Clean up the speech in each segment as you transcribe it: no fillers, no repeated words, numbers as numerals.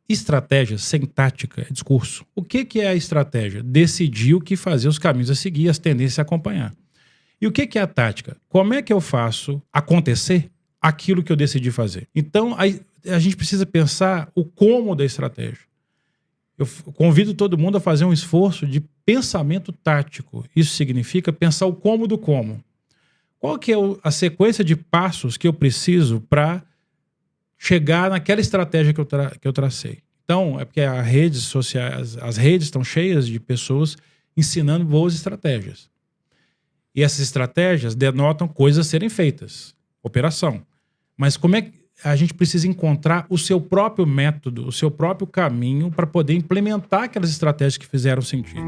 estratégia sem tática é discurso. O que é a estratégia? Decidir o que fazer, os caminhos a seguir, as tendências a acompanhar. E o que é a tática? Como é que eu faço acontecer aquilo que eu decidi fazer? Então, a gente precisa pensar o como da estratégia. Eu convido todo mundo a fazer um esforço de pensamento tático. Isso significa pensar o como do como. Qual que é a sequência de passos que eu preciso para chegar naquela estratégia que eu tracei? Então, é porque as redes sociais, as redes estão cheias de pessoas ensinando boas estratégias. E essas estratégias denotam coisas a serem feitas. Operação. Mas como é que a gente precisa encontrar o seu próprio método, o seu próprio caminho para poder implementar aquelas estratégias que fizeram sentido.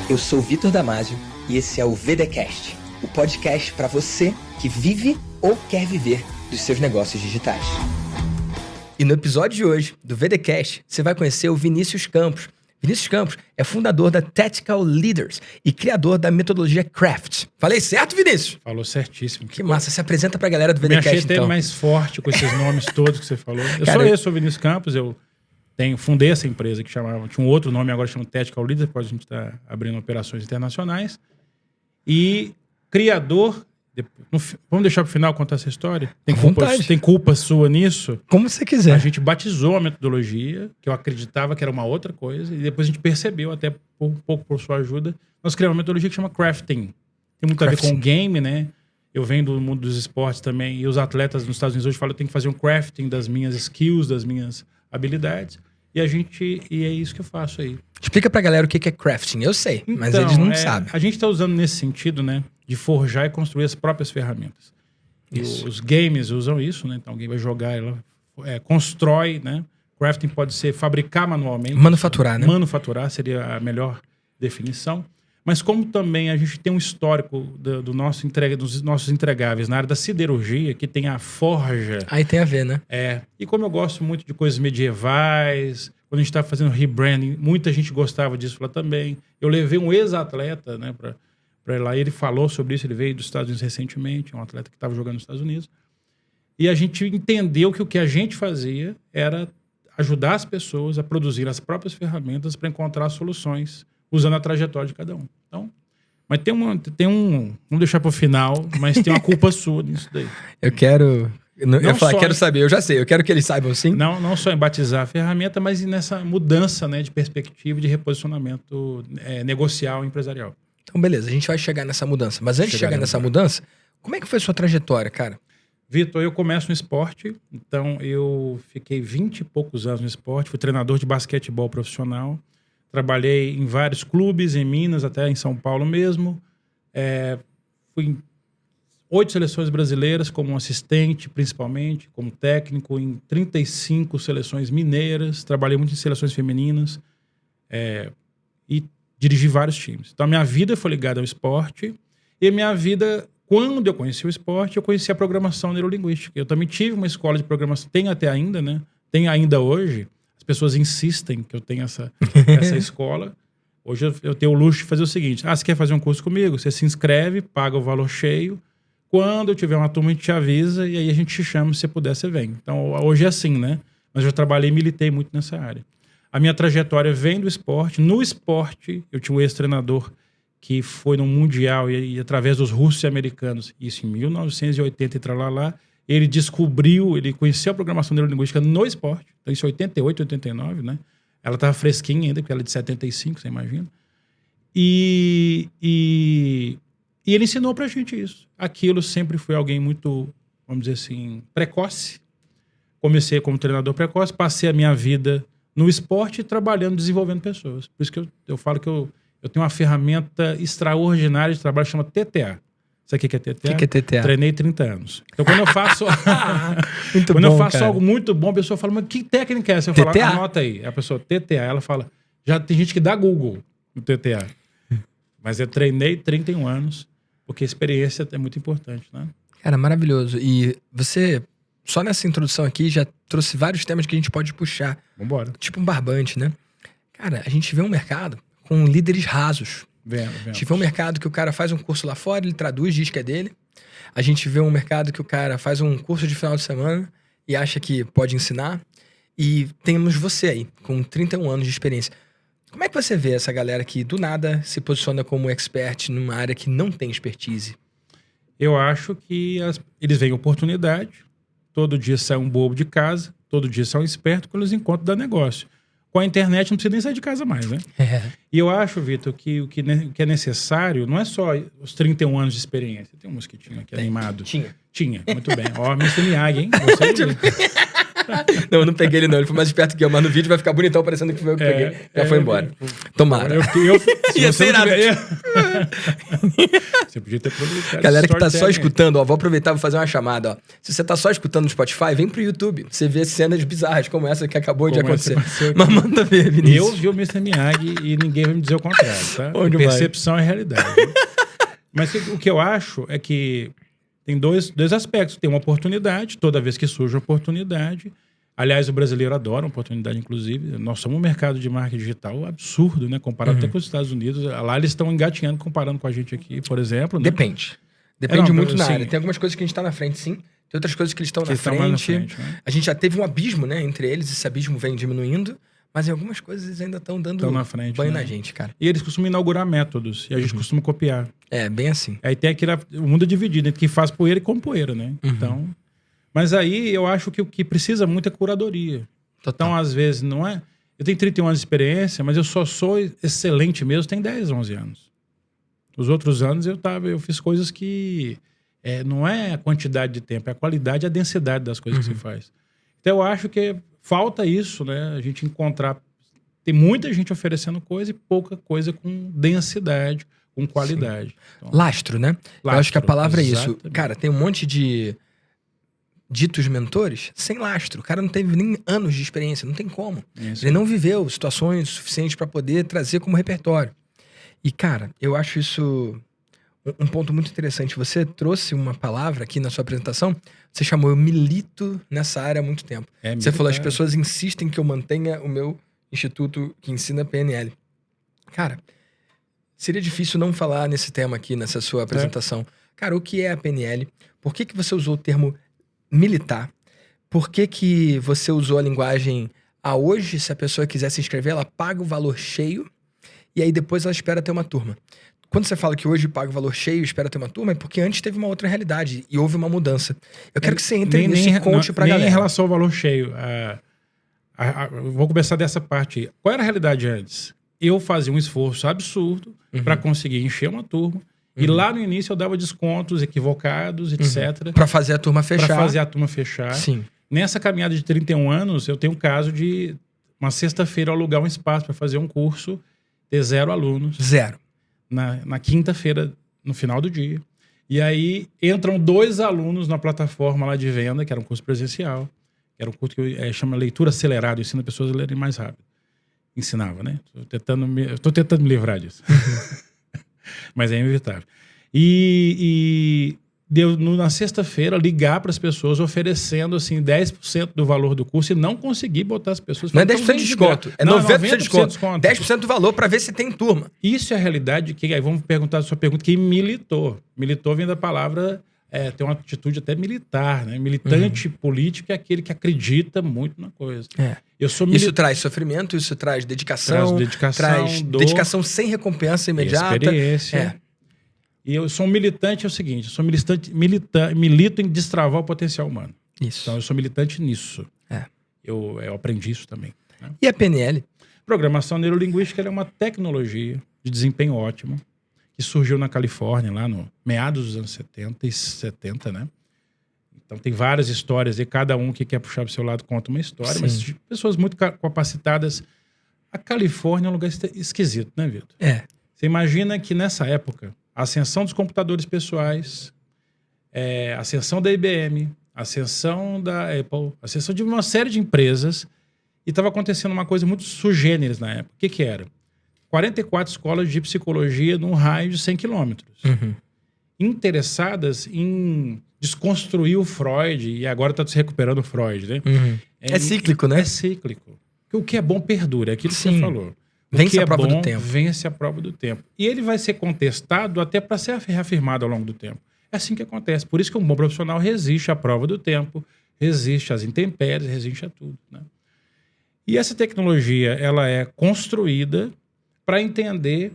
Eu sou o Vitor Damasio e esse é o VDcast, o podcast para você que vive ou quer viver dos seus negócios digitais. E no episódio de hoje do VDcast, você vai conhecer o Vinícius Campos. Vinícius Campos é fundador da Tactical Leaders e criador da metodologia Craft. Falei certo, Vinícius? Falou certíssimo. Que massa. Se apresenta pra galera do VDcast, Me achei até então. mais forte com esses nomes todos que você falou. Eu sou Vinícius Campos, eu fundei essa empresa que tinha um outro nome, agora chama Tactical Leaders, depois a gente está abrindo operações internacionais. E criador... Vamos deixar pro final contar essa história? Tem culpa sua nisso? Como você quiser. A gente batizou a metodologia, que eu acreditava que era uma outra coisa, e depois a gente percebeu, até um pouco por sua ajuda, nós criamos uma metodologia que chama Crafting. Tem muito a ver com o game, né? Eu venho do mundo dos esportes também, e os atletas nos Estados Unidos hoje falam que eu tenho que fazer um crafting das minhas skills, das minhas habilidades, e é isso que eu faço aí. Explica pra galera o que é crafting. Eu sei, mas eles não sabem. A gente tá usando nesse sentido, né? De forjar e construir as próprias ferramentas. E os games usam isso, né? Então alguém vai jogar, ela constrói, né? Crafting pode ser fabricar manualmente. Manufaturar, né? Manufaturar seria a melhor definição. Mas como também a gente tem um histórico dos nossos entregáveis na área da siderurgia, que tem a forja. Aí tem a ver, né? E como eu gosto muito de coisas medievais, quando a gente está fazendo rebranding, muita gente gostava disso lá também. Eu levei um ex-atleta, né, para lá, ele falou sobre isso, ele veio dos Estados Unidos recentemente, um atleta que estava jogando nos Estados Unidos. E a gente entendeu que o que a gente fazia era ajudar as pessoas a produzir as próprias ferramentas para encontrar soluções usando a trajetória de cada um. Então, mas tem um... Vamos deixar para o final, mas tem uma culpa sua nisso daí. Quero saber, eu já sei. Eu quero que eles saibam, sim. Não só em batizar a ferramenta, mas nessa mudança, né, de perspectiva, de reposicionamento negocial e empresarial. Então, beleza. A gente vai chegar nessa mudança. Mas antes de chegar nessa mudança, como é que foi a sua trajetória, cara? Vitor, eu começo no esporte. Então, eu fiquei 20 e poucos anos no esporte. Fui treinador de basquetebol profissional. Trabalhei em vários clubes, em Minas, até em São Paulo mesmo. Fui em 8 seleções brasileiras como assistente, principalmente, como técnico, em 35 seleções mineiras. Trabalhei muito em seleções femininas e dirigi vários times. Então, a minha vida foi ligada ao esporte. E a minha vida, quando eu conheci o esporte, eu conheci a programação neurolinguística. Eu também tive uma escola de programação, tenho até ainda, né? Tenho ainda hoje. As pessoas insistem que eu tenho essa escola. Hoje eu tenho o luxo de fazer o seguinte. Você quer fazer um curso comigo? Você se inscreve, paga o valor cheio. Quando eu tiver uma turma, a gente te avisa e aí a gente te chama. Se você puder, você vem. Então, hoje é assim, né? Mas eu trabalhei e militei muito nessa área. A minha trajetória vem do esporte. No esporte, eu tinha um ex-treinador que foi no Mundial e através dos russos e americanos, isso em 1980 e tralalá, ele conheceu a programação neurolinguística no esporte. Então, isso em 88, 89, né? Ela estava fresquinha ainda, porque ela é de 75, você imagina. E ele ensinou pra gente isso. Aquilo sempre foi alguém muito, vamos dizer assim, precoce. Comecei como treinador precoce, passei a minha vida no esporte, trabalhando, desenvolvendo pessoas. Por isso que eu falo que eu tenho uma ferramenta extraordinária de trabalho que chama TTA. Sabe o que é TTA? O que é TTA? Treinei 30 anos. Então, quando eu faço, eu faço algo muito bom, a pessoa fala, mas que técnica é essa? Eu falo, anota aí. A pessoa, TTA, ela fala, já tem gente que dá Google no TTA. Mas eu treinei 31 anos, porque a experiência é muito importante, né? Cara, maravilhoso. E você... Só nessa introdução aqui já trouxe vários temas que a gente pode puxar. Vambora. Tipo um barbante, né? Cara, a gente vê um mercado com líderes rasos. Vendo. A gente vê um mercado que o cara faz um curso lá fora, ele traduz, diz que é dele. A gente vê um mercado que o cara faz um curso de final de semana e acha que pode ensinar. E temos você aí, com 31 anos de experiência. Como é que você vê essa galera que do nada se posiciona como expert numa área que não tem expertise? Eu acho que eles veem oportunidade, todo dia sai um bobo de casa, todo dia sai um esperto quando eles encontram dar negócio. Com a internet não precisa nem sair de casa mais, né? E eu acho, Vitor, que o que é necessário não é só os 31 anos de experiência. Tem um mosquitinho aqui animado. Tinha, muito bem. Ó, Mr. Miyagi, hein? Não, eu não peguei ele não, ele foi mais esperto que eu, mas no vídeo vai ficar bonitão parecendo que foi eu que peguei. Já foi embora. Tomara. Ia ser nada. Você podia ter produzido. Galera que tá só escutando, ó, vou aproveitar e vou fazer uma chamada, ó. Se você tá só escutando no Spotify, vem pro YouTube. Você vê cenas bizarras como essa que acabou de acontecer. Mas manda ver, Vinícius. Eu vi o Mr. Miyagi e ninguém vai me dizer o contrário, tá? Percepção é realidade. Mas o que eu acho é que tem dois aspectos. Tem uma oportunidade, toda vez que surge uma oportunidade. Aliás, o brasileiro adora uma oportunidade, inclusive. Nós somos um mercado de marketing digital absurdo, né? Comparado até com os Estados Unidos. Lá eles estão engatinhando, comparando com a gente aqui, por exemplo. Né? Depende muito na área. Tem algumas coisas que a gente tá na frente, sim. Tem outras coisas que eles estão na frente. Né? A gente já teve um abismo, né, entre eles. Esse abismo vem diminuindo. Mas em algumas coisas eles ainda estão dando na frente, banho né? na gente, cara. E eles costumam inaugurar métodos. E a gente costuma copiar. É, bem assim. Aí tem o mundo é dividido entre quem faz poeira e come poeira, né? Então... Mas aí eu acho que o que precisa muito é curadoria. Total. Então, às vezes, não é... Eu tenho 31 anos de experiência, mas eu só sou excelente mesmo, tem 10, 11 anos. Os outros anos eu fiz coisas que... não é a quantidade de tempo, é a qualidade e a densidade das coisas que se faz. Então, eu acho que falta isso, né? A gente encontrar... Tem muita gente oferecendo coisa e pouca coisa com densidade, com qualidade. Então, lastro, né? Eu acho que a palavra é isso. exatamente. Cara, tem um monte de ditos mentores sem lastro. O cara não teve nem anos de experiência, não tem como. Isso. Ele não viveu situações suficientes para poder trazer como repertório. E, cara, eu acho isso um ponto muito interessante. Você trouxe uma palavra aqui na sua apresentação, você chamou eu milito nessa área há muito tempo. Você falou, as pessoas insistem que eu mantenha o meu instituto que ensina PNL. Cara, seria difícil não falar nesse tema aqui, nessa sua apresentação. Cara, o que é a PNL? Por que você usou o termo militar? Por que você usou a linguagem hoje, se a pessoa quiser se inscrever, ela paga o valor cheio e aí depois ela espera ter uma turma. Quando você fala que hoje paga o valor cheio e espera ter uma turma, é porque antes teve uma outra realidade e houve uma mudança. Eu quero que você entre nisso e conte pra galera. Nem em relação ao valor cheio. Vou começar dessa parte aí. Qual era a realidade antes? Eu fazia um esforço absurdo para conseguir encher uma turma. E lá no início eu dava descontos equivocados, etc. Pra fazer a turma fechar. Pra fazer a turma fechar. Sim. Nessa caminhada de 31 anos, eu tenho um caso de uma sexta-feira alugar um espaço para fazer um curso, ter 0 alunos. 0. Na quinta-feira, no final do dia. E aí entram 2 alunos na plataforma lá de venda, que era um curso presencial. Que era um curso que chama leitura acelerada, ensina pessoas a lerem mais rápido. Ensinava, né? Tô tentando me livrar disso. Mas é inevitável. E deu na sexta-feira ligar para as pessoas oferecendo assim 10% do valor do curso e não consegui botar as pessoas... Não é 10% de desconto, é 90% de desconto. 10% do valor para ver se tem turma. Isso é a realidade que... Aí vamos perguntar a sua pergunta, que militou. Militou vem da palavra... tem uma atitude até militar, né? Militante político é aquele que acredita muito na coisa. Isso traz sofrimento, isso traz dedicação, traz dor, dedicação sem recompensa imediata. Experiência. E eu sou um militante, é o seguinte, eu sou milito em destravar o potencial humano. Isso. Então eu sou militante nisso. Eu aprendi isso também. Né? E a PNL? Programação Neurolinguística é uma tecnologia de desempenho ótimo, que surgiu na Califórnia, lá no meados dos anos 70, né? Então tem várias histórias e cada um que quer puxar pro seu lado conta uma história, mas pessoas muito capacitadas. A Califórnia é um lugar esquisito, né, Vitor? Você imagina que nessa época, a ascensão dos computadores pessoais, a ascensão da IBM, a ascensão da Apple, a ascensão de uma série de empresas, e estava acontecendo uma coisa muito sui generis na época. O que era? 44 escolas de psicologia num raio de 100 quilômetros. Interessadas em desconstruir o Freud, e agora está se recuperando o Freud, né? É cíclico, né? É cíclico. Porque o que é bom perdura, é aquilo que você falou. Vence a prova do tempo. Vence a prova do tempo. E ele vai ser contestado até para ser reafirmado ao longo do tempo. É assim que acontece. Por isso que um bom profissional resiste à prova do tempo, resiste às intempéries, resiste a tudo, né? E essa tecnologia, ela é construída para entender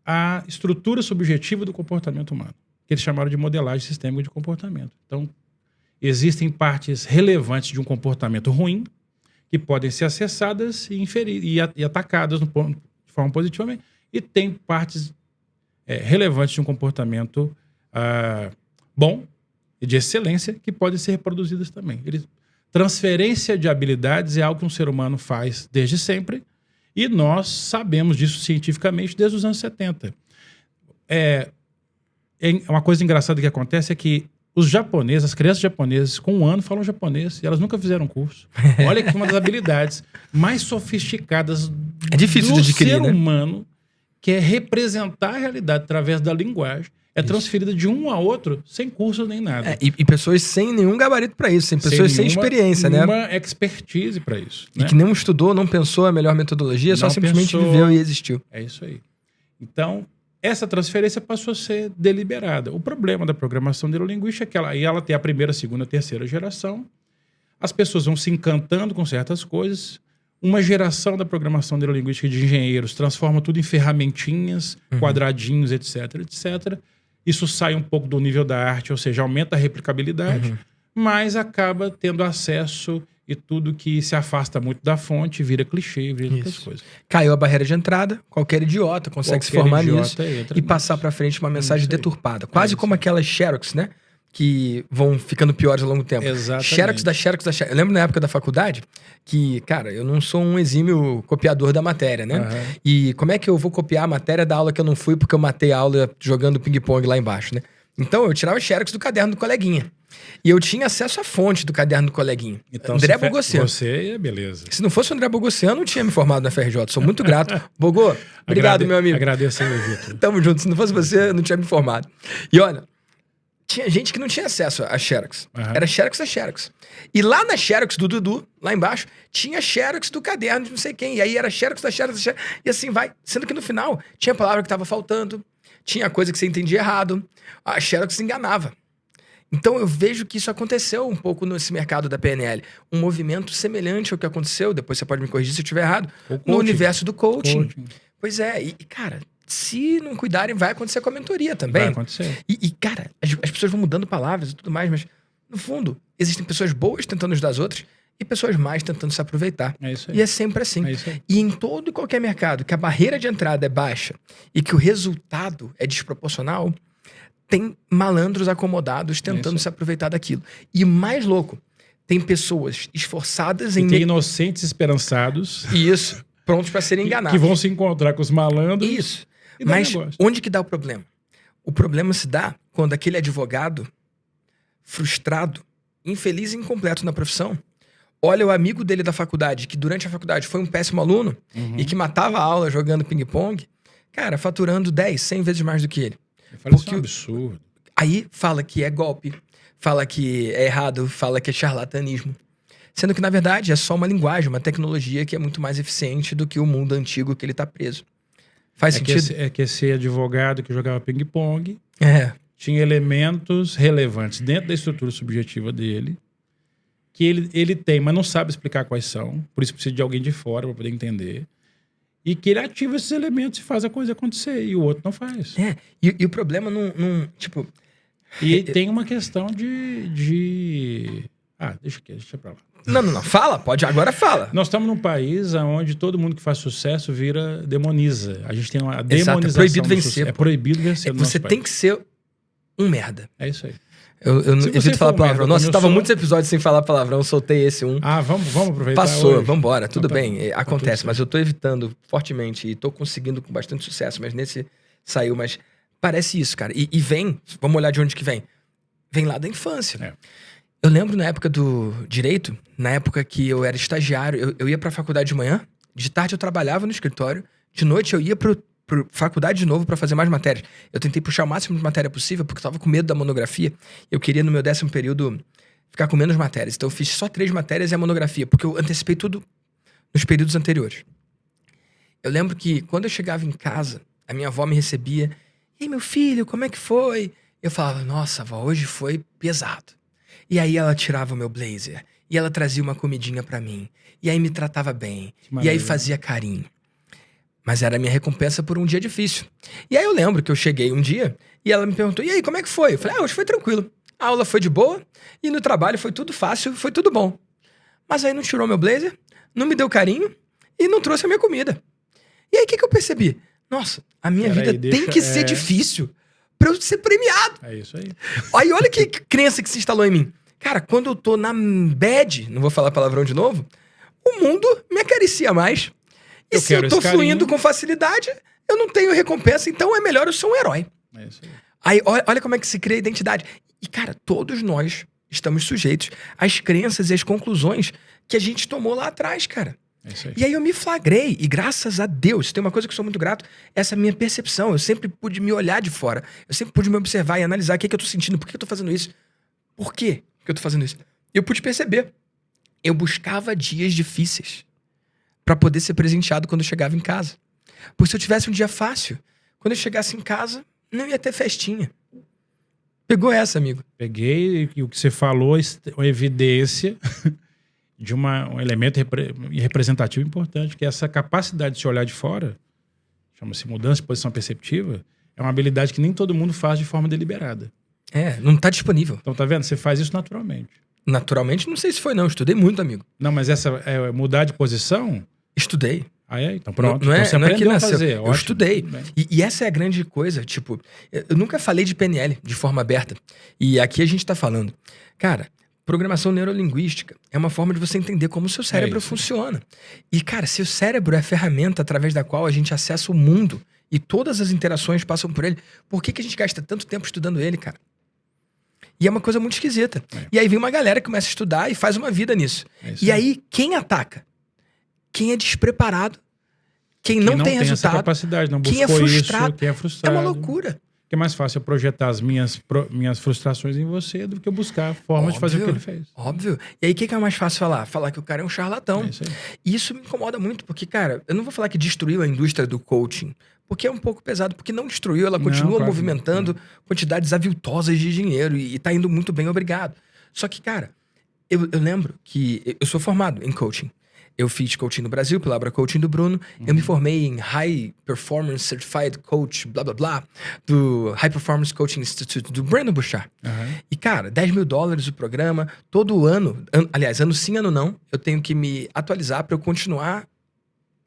a estrutura subjetiva do comportamento humano, que eles chamaram de modelagem sistêmica de comportamento. Então, existem partes relevantes de um comportamento ruim que podem ser acessadas e atacadas de forma positiva, e tem partes relevantes de um comportamento bom e de excelência que podem ser reproduzidas também. Transferência de habilidades é algo que um ser humano faz desde sempre, e nós sabemos disso cientificamente desde os anos 70. Uma coisa engraçada que acontece é que os japoneses, as crianças japonesas, com 1 ano falam japonês e elas nunca fizeram curso. Olha que uma das habilidades mais sofisticadas difícil de adquirir, ser né? humano, que é representar a realidade através da linguagem, transferida de um a outro sem curso nem nada. E pessoas sem nenhum gabarito para isso, pessoas sem experiência, né? Uma expertise para isso. E que não estudou, não pensou a melhor metodologia, só simplesmente viveu e existiu. É isso aí. Então, essa transferência passou a ser deliberada. O problema da programação neurolinguística é que ela tem a primeira, segunda, terceira geração. As pessoas vão se encantando com certas coisas. Uma geração da programação neurolinguística de engenheiros transforma tudo em ferramentinhas, quadradinhos, etc, etc. Isso sai um pouco do nível da arte, ou seja, aumenta a replicabilidade, mas acaba tendo acesso e tudo que se afasta muito da fonte vira clichê, vira outras coisas. Caiu a barreira de entrada, qualquer idiota consegue se formar nisso e passar para frente uma mensagem deturpada. Quase como aquelas Xerox, né? Que vão ficando piores ao longo do tempo. Exatamente. Xerox da Xerox da Xerox. Eu lembro na época da faculdade que, cara, eu não sou um exímio copiador da matéria, né? E como é que eu vou copiar a matéria da aula que eu não fui porque eu matei a aula jogando ping-pong lá embaixo, né? Então eu tirava Xerox do caderno do coleguinha. E eu tinha acesso à fonte do caderno do coleguinha. Então, André Bogossiano. Você é beleza. Se não fosse o André Bogossiano, eu não tinha me formado na FRJ. Sou muito grato. Bogô, obrigado, meu amigo. Agradeço aí, Vitor. Tamo junto. Se não fosse você, eu não tinha me formado. E olha, tinha gente que não tinha acesso a Xerox. Era Xerox da Xerox. E lá na Xerox do Dudu, lá embaixo, tinha Xerox do caderno de não sei quem. E aí era Xerox da Xerox da Xerox. E assim vai. Sendo que no final, tinha palavra que tava faltando, tinha coisa que você entendia errado. A Xerox enganava. Então eu vejo que isso aconteceu um pouco nesse mercado da PNL. Um movimento semelhante ao que aconteceu, depois você pode me corrigir se eu estiver errado, no universo do coaching. Pois é, e cara, se não cuidarem, vai acontecer com a mentoria também. Vai acontecer. E cara, as pessoas vão mudando palavras e tudo mais, mas no fundo, existem pessoas boas tentando ajudar as outras e pessoas mais tentando se aproveitar. É isso aí. E é sempre assim. É isso aí. E em todo e qualquer mercado que a barreira de entrada é baixa e que o resultado é desproporcional, tem malandros acomodados tentando se aproveitar daquilo. E mais louco, tem pessoas esforçadas em... Tem inocentes esperançados. Isso, prontos para serem enganados. Que vão se encontrar com os malandros. Isso. Mas onde que dá o problema? O problema se dá quando aquele advogado frustrado, infeliz e incompleto na profissão, olha o amigo dele da faculdade, que durante a faculdade foi um péssimo aluno e que matava a aula jogando ping-pong, cara, faturando 10, 100 vezes mais do que ele. Eu falo, isso é um absurdo. Aí fala que é golpe, fala que é errado, fala que é charlatanismo. Sendo que, na verdade, é só uma linguagem, uma tecnologia que é muito mais eficiente do que o mundo antigo que ele tá preso. Faz sentido? Que esse advogado que jogava ping-pong tinha elementos relevantes dentro da estrutura subjetiva dele, que ele tem, mas não sabe explicar quais são, por isso precisa de alguém de fora para poder entender. E que ele ativa esses elementos e faz a coisa acontecer, e o outro não faz. E o problema não tipo... E tem uma questão de... deixa pra lá. Não. Fala, pode, agora fala. Nós estamos num país onde todo mundo que faz sucesso demoniza. A gente tem uma demonização. É proibido vencer. É proibido vencer no Você nosso tem país. que ser um merda. É isso aí. Eu evito falar palavrão. Nossa, eu tava muitos episódios sem falar palavrão, soltei esse um. Vamos aproveitar. Passou, hoje. vambora, tudo bem, tá acontece, tudo mas eu tô evitando fortemente e tô conseguindo com bastante sucesso, mas nesse saiu, mas parece isso, cara. E vem, vamos olhar de onde que vem. Vem lá da infância. Eu lembro na época do direito, na época que eu era estagiário, eu ia pra faculdade de manhã, de tarde eu trabalhava no escritório, de noite eu ia pra faculdade de novo pra fazer mais matérias. Eu tentei puxar o máximo de matéria possível, porque eu tava com medo da monografia. Eu queria, no meu 10º período, ficar com menos matérias. Então eu fiz só 3 matérias e a monografia, porque eu antecipei tudo nos períodos anteriores. Eu lembro que, quando eu chegava em casa, a minha avó me recebia. E aí, meu filho, como é que foi? Eu falava, nossa, vó, hoje foi pesado. E aí ela tirava o meu blazer. E ela trazia uma comidinha pra mim. E aí me tratava bem. E aí fazia carinho. Mas era a minha recompensa por um dia difícil. E aí eu lembro que eu cheguei um dia e ela me perguntou, e aí, como é que foi? Eu falei, hoje foi tranquilo. A aula foi de boa e no trabalho foi tudo fácil, foi tudo bom. Mas aí não tirou meu blazer, não me deu carinho e não trouxe a minha comida. E aí o que eu percebi? Nossa, a minha vida tem que ser difícil pra eu ser premiado. É isso aí. Aí olha que crença que se instalou em mim. Cara, quando eu tô na bad, não vou falar palavrão de novo, o mundo me acaricia mais. E se eu tô fluindo com facilidade, eu não tenho recompensa, então é melhor eu ser um herói. É isso aí. Aí olha como é que se cria a identidade. E, cara, todos nós estamos sujeitos às crenças e às conclusões que a gente tomou lá atrás, cara. É isso aí. E aí eu me flagrei, e graças a Deus, tem uma coisa que eu sou muito grato, essa minha percepção. Eu sempre pude me olhar de fora. Eu sempre pude me observar e analisar o que eu tô sentindo, por que eu tô fazendo isso. Por que eu tô fazendo isso? Eu pude perceber. Eu buscava dias difíceis pra poder ser presenteado quando eu chegava em casa. Porque se eu tivesse um dia fácil, quando eu chegasse em casa, não ia ter festinha. Pegou essa, amigo? Peguei, e o que você falou é uma evidência de um elemento representativo importante, que é essa capacidade de se olhar de fora, chama-se mudança de posição perceptiva, é uma habilidade que nem todo mundo faz de forma deliberada. Não tá disponível. Então, tá vendo? Você faz isso naturalmente. Naturalmente, não sei se foi não, estudei muito, amigo. Não, mas mudar de posição... Estudei. Então pronto. Não é, então você não é que nasceu. fazer. Eu estudei. E essa é a grande coisa, tipo... Eu nunca falei de PNL de forma aberta. E aqui a gente tá falando. Cara, programação neurolinguística é uma forma de você entender como o seu cérebro funciona. E, cara, se o cérebro é a ferramenta através da qual a gente acessa o mundo e todas as interações passam por ele, por que a gente gasta tanto tempo estudando ele, cara? E é uma coisa muito esquisita. E aí vem uma galera que começa a estudar e faz uma vida nisso. E aí, quem ataca? Quem é despreparado, quem não tem resultado, essa capacidade, não quem é frustrado, quem é frustrado. É uma loucura. Que é mais fácil eu projetar as minhas frustrações em você do que eu buscar a forma de fazer o que ele fez. Óbvio. E aí, o que é mais fácil falar? Falar que o cara é um charlatão. É isso aí. E isso me incomoda muito, porque, cara, eu não vou falar que destruiu a indústria do coaching, porque é um pouco pesado, porque não destruiu, ela continua movimentando quantidades aviltosas de dinheiro e tá indo muito bem, obrigado. Só que, cara, eu lembro que eu sou formado em coaching. Eu fiz coaching no Brasil, pela Abra Coaching do Bruno. Eu me formei em High Performance Certified Coach, blá, blá, blá, do High Performance Coaching Institute, do Brandon Bouchard. E, cara, $10 mil o programa. Todo ano, aliás, ano sim, ano não, eu tenho que me atualizar pra eu continuar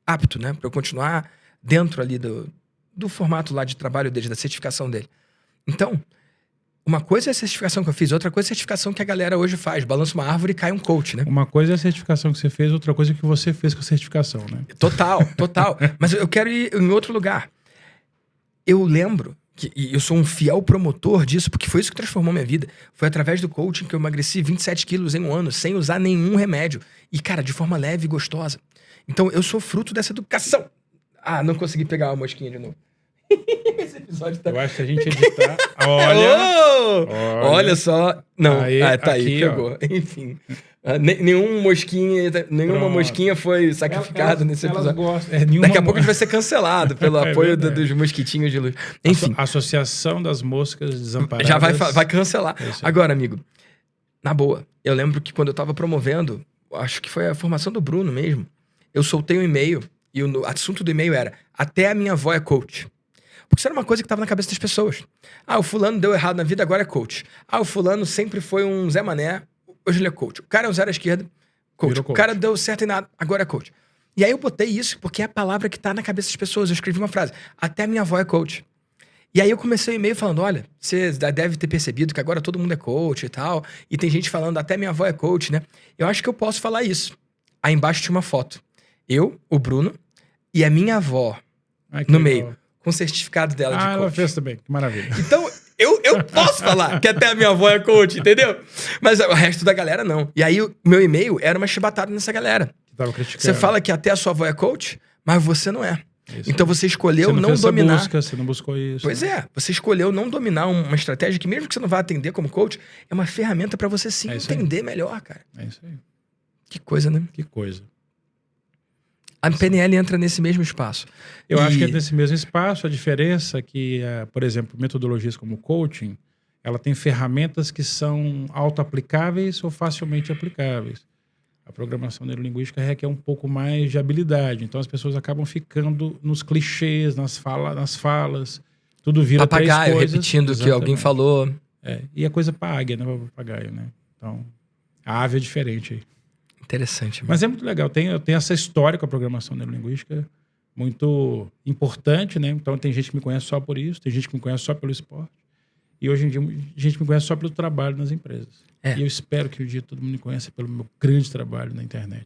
apto, né? Pra eu continuar dentro ali do formato lá de trabalho dele, da certificação dele. Então, uma coisa é a certificação que eu fiz, outra coisa é a certificação que a galera hoje faz. Balança uma árvore e cai um coach, né? Uma coisa é a certificação que você fez, outra coisa é o que você fez com a certificação, né? Total. Mas eu quero ir em outro lugar. Eu lembro, e eu sou um fiel promotor disso, porque foi isso que transformou minha vida. Foi através do coaching que eu emagreci 27 quilos em um ano, sem usar nenhum remédio. E, cara, de forma leve e gostosa. Então, eu sou fruto dessa educação. Não consegui pegar uma mosquinha de novo. Esse episódio tá... Eu acho que a gente editar... Olha só. Não, tá aqui, aí, pegou. Enfim. Nenhuma mosquinha foi sacrificada nesse episódio. Daqui a pouco a gente vai ser cancelado pelo apoio dos mosquitinhos de luz. Enfim. Associação das Moscas Desamparadas. Já vai cancelar. Agora, amigo, na boa, eu lembro que quando eu tava promovendo, acho que foi a formação do Bruno mesmo, eu soltei um e-mail e o assunto do e-mail era: até a minha avó é coach. Porque isso era uma coisa que tava na cabeça das pessoas. O fulano deu errado na vida, agora é coach. O fulano sempre foi um Zé Mané, hoje ele é coach. O cara é um zero à esquerda, coach. O cara deu certo em nada, agora é coach. E aí eu botei isso porque é a palavra que tá na cabeça das pessoas. Eu escrevi uma frase: até a minha avó é coach. E aí eu comecei o e-mail falando: olha, você deve ter percebido que agora todo mundo é coach e tal. E tem gente falando: até minha avó é coach, né? Eu acho que eu posso falar isso. Aí embaixo tinha uma foto. Eu, o Bruno, e a minha avó no meio. Com o certificado dela de coach. Ela fez também, que maravilha. Então, eu posso falar que até a minha avó é coach, entendeu? Mas o resto da galera não. E aí, o meu e-mail era uma chibatada nessa galera. Que tava criticando. Você fala que até a sua avó é coach, mas você não é. Isso. Então você escolheu você não fez dominar. Busca, você não buscou isso. Pois é, você escolheu não dominar uma estratégia que, mesmo que você não vá atender como coach, é uma ferramenta pra você sim entender melhor, cara. É isso aí. Que coisa, né? Que coisa. A PNL entra nesse mesmo espaço. Eu acho que é nesse mesmo espaço. A diferença é que, por exemplo, metodologias como coaching, ela tem ferramentas que são auto-aplicáveis ou facilmente aplicáveis. A programação neurolinguística requer um pouco mais de habilidade. Então, as pessoas acabam ficando nos clichês, nas falas. Tudo vira papagaio, três coisas. Repetindo o que alguém falou. E a coisa para águia, não para papagaio, né? Então, a ave é diferente aí. Interessante. Mas é muito legal. Eu tenho essa história com a programação neurolinguística muito importante, né? Então, tem gente que me conhece só por isso, tem gente que me conhece só pelo esporte. E hoje em dia, a gente me conhece só pelo trabalho nas empresas. E eu espero que um dia todo mundo me conheça pelo meu grande trabalho na internet.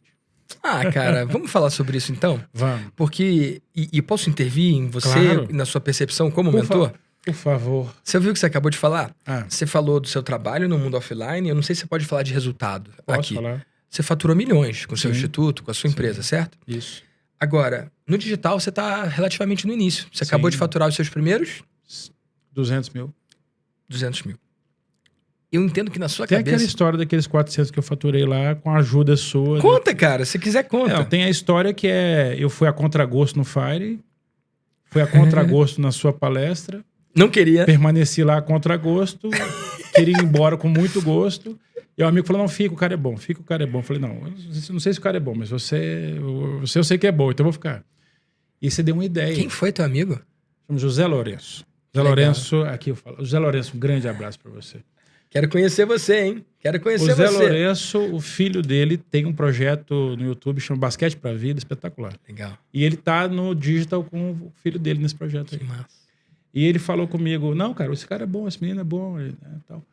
Ah, cara, vamos falar sobre isso então? Vamos. Porque, e posso intervir em você, claro, na sua percepção como mentor? Por favor. Você ouviu o que você acabou de falar? Você falou do seu trabalho no mundo offline, eu não sei se você pode falar de resultado. Posso falar? Você faturou milhões com o seu instituto, com a sua empresa, certo? Isso. Agora, no digital você está relativamente no início. Você acabou de faturar os seus primeiros? 200 mil. 200 mil. Eu entendo que na sua tem cabeça... Tem aquela história daqueles 400 que eu faturei lá com a ajuda sua. Conta, cara. Se quiser, conta. Não, tem a história que eu fui a contragosto no Fire, fui a contragosto na sua palestra. Não queria. Permaneci lá a contragosto, queria ir embora com muito gosto. E o amigo falou, não, fica, o cara é bom. Fica, o cara é bom. Eu falei, não sei se o cara é bom, mas você eu sei que é bom, então eu vou ficar. E você deu uma ideia. Quem foi teu amigo? Chama José Lourenço. José Lourenço, aqui eu falo. José Lourenço, um grande abraço para você. Quero conhecer você, hein? Quero conhecer você. O José Lourenço, o filho dele, tem um projeto no YouTube chamado Basquete pra Vida, espetacular. Legal. E ele tá no digital com o filho dele nesse projeto aí. Que massa. E ele falou comigo, não, cara, esse cara é bom, esse menino é bom, né, tal.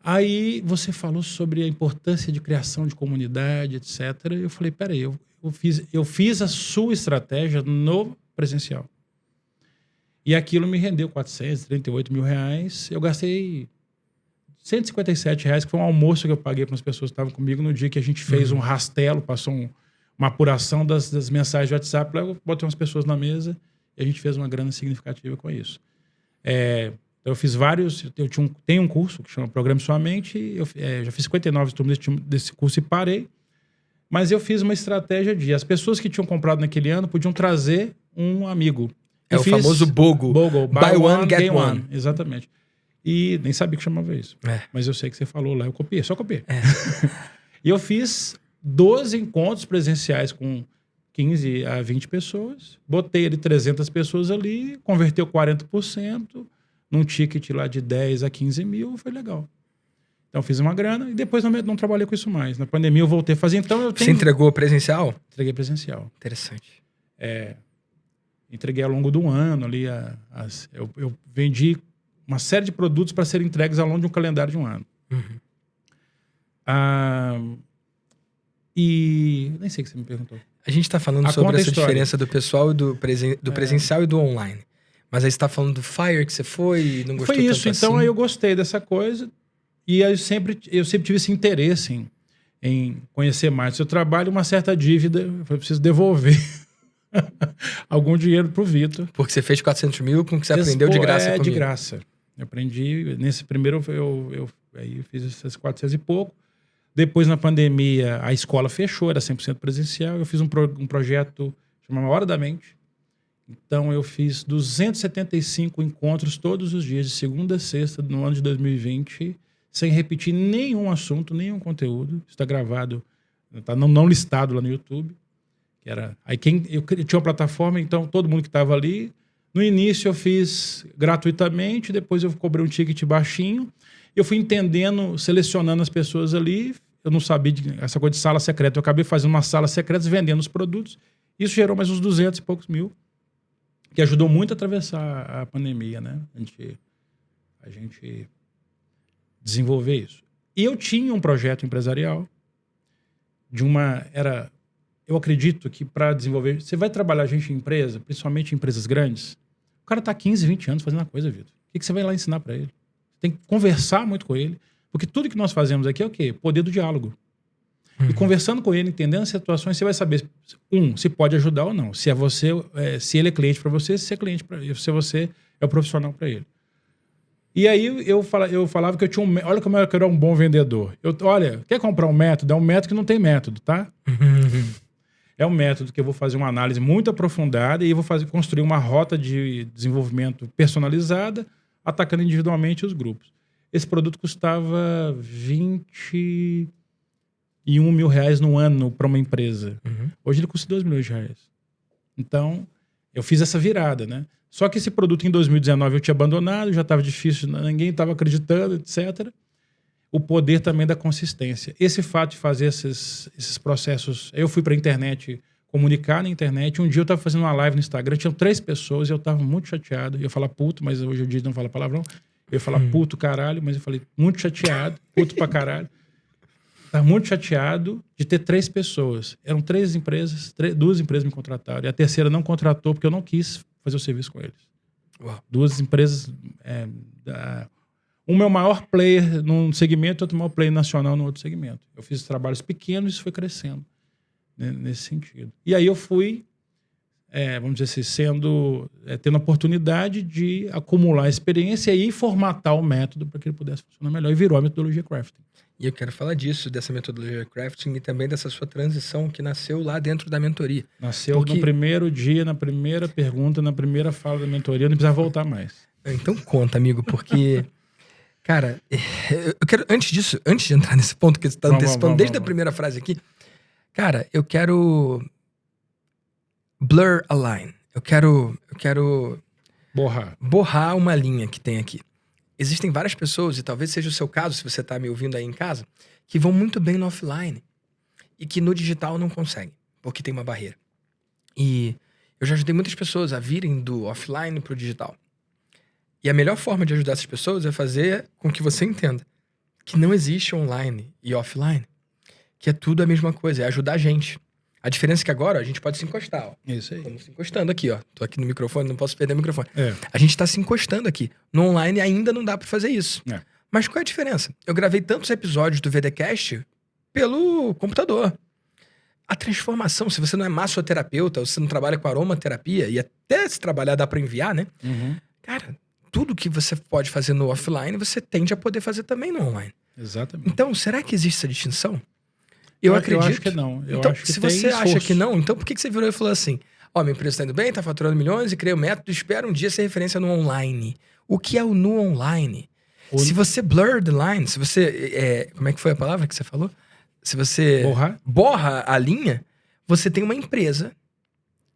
Aí você falou sobre a importância de criação de comunidade, etc. E eu falei, peraí, eu fiz a sua estratégia no presencial. E aquilo me rendeu 438 mil reais. Eu gastei 157 reais, que foi um almoço que eu paguei para as pessoas que estavam comigo no dia que a gente fez um rastelo, passou uma apuração das mensagens de WhatsApp. Lá eu botei umas pessoas na mesa e a gente fez uma grana significativa com isso. Eu fiz vários... Tenho um curso que chama Programe Sua Mente. Eu já fiz 59 turmas desse curso e parei. Mas eu fiz uma estratégia as pessoas que tinham comprado naquele ano podiam trazer um amigo. O famoso BOGO. Buy one, get one. Exatamente. E nem sabia que chamava isso. Mas eu sei que você falou lá, eu copiei, só copiei. E eu fiz 12 encontros presenciais com 15 a 20 pessoas. Botei ele 300 pessoas ali, converteu 40% num ticket lá de 10 a 15 mil, foi legal. Então, fiz uma grana e depois não trabalhei com isso mais. Na pandemia, eu voltei a fazer. Então, Você entregou presencial? Entreguei presencial. Interessante. Entreguei ao longo do ano ali. Eu vendi uma série de produtos para serem entregues ao longo de um calendário de um ano. E nem sei o que você me perguntou. A gente está falando sobre essa diferença do pessoal do presencial e do online. Mas aí você está falando do Fire que você foi e não gostou tanto. Foi isso, então assim. aí eu gostei dessa coisa e eu sempre tive esse interesse em conhecer mais do seu trabalho, uma certa dívida, eu preciso devolver algum dinheiro pro Vitor. Porque você fez 400 mil com o que você aprendeu de graça comigo. De graça. Eu aprendi, nesse primeiro eu fiz esses 400 e pouco. Depois, na pandemia, a escola fechou, era 100% presencial. Eu fiz um projeto chamado Hora da Mente. Então, eu fiz 275 encontros todos os dias, de segunda a sexta, no ano de 2020, sem repetir nenhum assunto, nenhum conteúdo. Isso está gravado, está não listado lá no YouTube. Eu tinha uma plataforma, então todo mundo que estava ali. No início eu fiz gratuitamente, depois eu cobrei um ticket baixinho. Eu fui entendendo, selecionando as pessoas ali. Eu não sabia essa coisa de sala secreta. Eu acabei fazendo uma sala secreta, vendendo os produtos. Isso gerou mais uns 200 e poucos mil, que ajudou muito a atravessar a pandemia, né? A gente desenvolver isso. E eu tinha um projeto empresarial eu acredito que para desenvolver... Você vai trabalhar gente em empresa, principalmente em empresas grandes, o cara tá 15, 20 anos fazendo a coisa, Vitor. O que você vai lá ensinar para ele? Tem que conversar muito com ele, porque tudo que nós fazemos aqui é o quê? Poder do diálogo. E conversando com ele, entendendo as situações, você vai saber, se pode ajudar ou não. Se se ele é cliente para você, se é cliente para ele, se você é o profissional para ele. E aí eu falava que eu tinha olha como eu era um bom vendedor. Olha, quer comprar um método? É um método que não tem método, tá? É um método que eu vou fazer uma análise muito aprofundada e vou construir uma rota de desenvolvimento personalizada, atacando individualmente os grupos. esse produto custava R$21 mil no ano para uma empresa. Hoje ele custa R$2 milhões. Então, eu fiz essa virada, né? Só que esse produto em 2019 eu tinha abandonado, já estava difícil, ninguém estava acreditando, etc. O poder também da consistência. Esse fato de fazer esses processos... Eu fui para a internet, comunicar na internet. Um dia eu estava fazendo uma live no Instagram, tinham 3 pessoas e eu estava muito chateado. Eu ia falar puto, mas hoje o dia não fala palavrão. Eu ia falar puto, caralho, mas eu falei muito chateado, puto pra caralho. Estava muito chateado de ter 3 pessoas. Eram 3 empresas, 2 empresas me contrataram. E a terceira não contratou porque eu não quis fazer o serviço com eles. Uau. 2 empresas... Um é o maior player num segmento, outro é o maior player nacional no outro segmento. Eu fiz trabalhos pequenos e isso foi crescendo, né, nesse sentido. E aí eu fui, vamos dizer assim, tendo a oportunidade de acumular experiência e formatar o método para que ele pudesse funcionar melhor. E virou a metodologia Crafting. E eu quero falar disso, dessa metodologia Crafting e também dessa sua transição que nasceu lá dentro da mentoria. Nasceu no primeiro dia, na primeira pergunta, na primeira fala da mentoria, eu não precisava voltar mais. Então conta, amigo, porque... Cara, eu quero, antes de entrar nesse ponto que você está antecipando desde a primeira frase aqui, cara, eu quero blur a line. Eu quero borrar uma linha que tem aqui. Existem várias pessoas, e talvez seja o seu caso, se você está me ouvindo aí em casa, que vão muito bem no offline e que no digital não conseguem, porque tem uma barreira. E eu já ajudei muitas pessoas a virem do offline para o digital. E a melhor forma de ajudar essas pessoas é fazer com que você entenda que não existe online e offline, que é tudo a mesma coisa, é ajudar a gente. A diferença é que agora a gente pode se encostar, ó. Isso aí. Estamos se encostando aqui, ó. Tô aqui no microfone, não posso perder o microfone. A gente tá se encostando aqui. No online ainda não dá pra fazer isso. Mas qual é a diferença? Eu gravei tantos episódios do VDcast pelo computador. A transformação, se você não é massoterapeuta, ou se você não trabalha com aromaterapia, e até se trabalhar dá pra enviar, né? Cara, tudo que você pode fazer no offline, você tende a poder fazer também no online. Exatamente. Então, será que existe essa distinção? Eu acredito. Eu acho que não. Então, se você acha que não, então por que você virou e falou assim, ó, minha empresa tá indo bem, tá faturando milhões e criei um método, espero um dia ser referência no online. O que é o no online? Se você blur the line, se você... como é que foi a palavra que você falou? Se você borra a linha, você tem uma empresa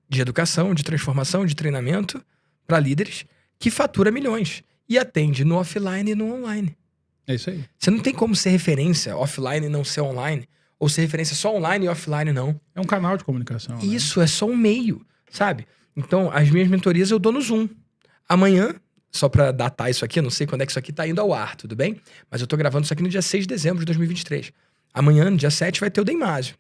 de educação, de transformação, de treinamento para líderes que fatura milhões e atende no offline e no online. É isso aí. Você não tem como ser referência offline e não ser online. Ou ser referência só online e offline, não. É um canal de comunicação. Isso, é só um meio, sabe? Então, as minhas mentorias eu dou no Zoom. Amanhã, só pra datar isso aqui, eu não sei quando é que isso aqui tá indo ao ar, tudo bem? Mas eu tô gravando isso aqui no dia 6 de dezembro de 2023. Amanhã, no dia 7, vai ter o Deimásio.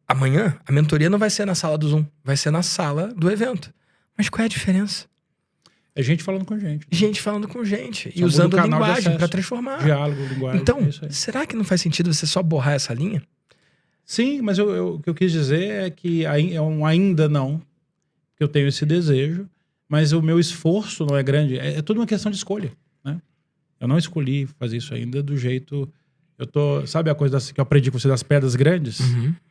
Amanhã, a mentoria não vai ser na sala do Zoom, vai ser na sala do evento. Mas qual é a diferença? É gente falando com gente. Gente falando com gente. E usando a linguagem para transformar. Diálogo, linguagem. Então, será que não faz sentido você só borrar essa linha? Sim, mas o que eu quis dizer é que é um ainda não. Que eu tenho esse desejo, mas o meu esforço não é grande. É tudo uma questão de escolha, né? Eu não escolhi fazer isso ainda do jeito... Sabe a coisa que eu aprendi com você das pedras grandes?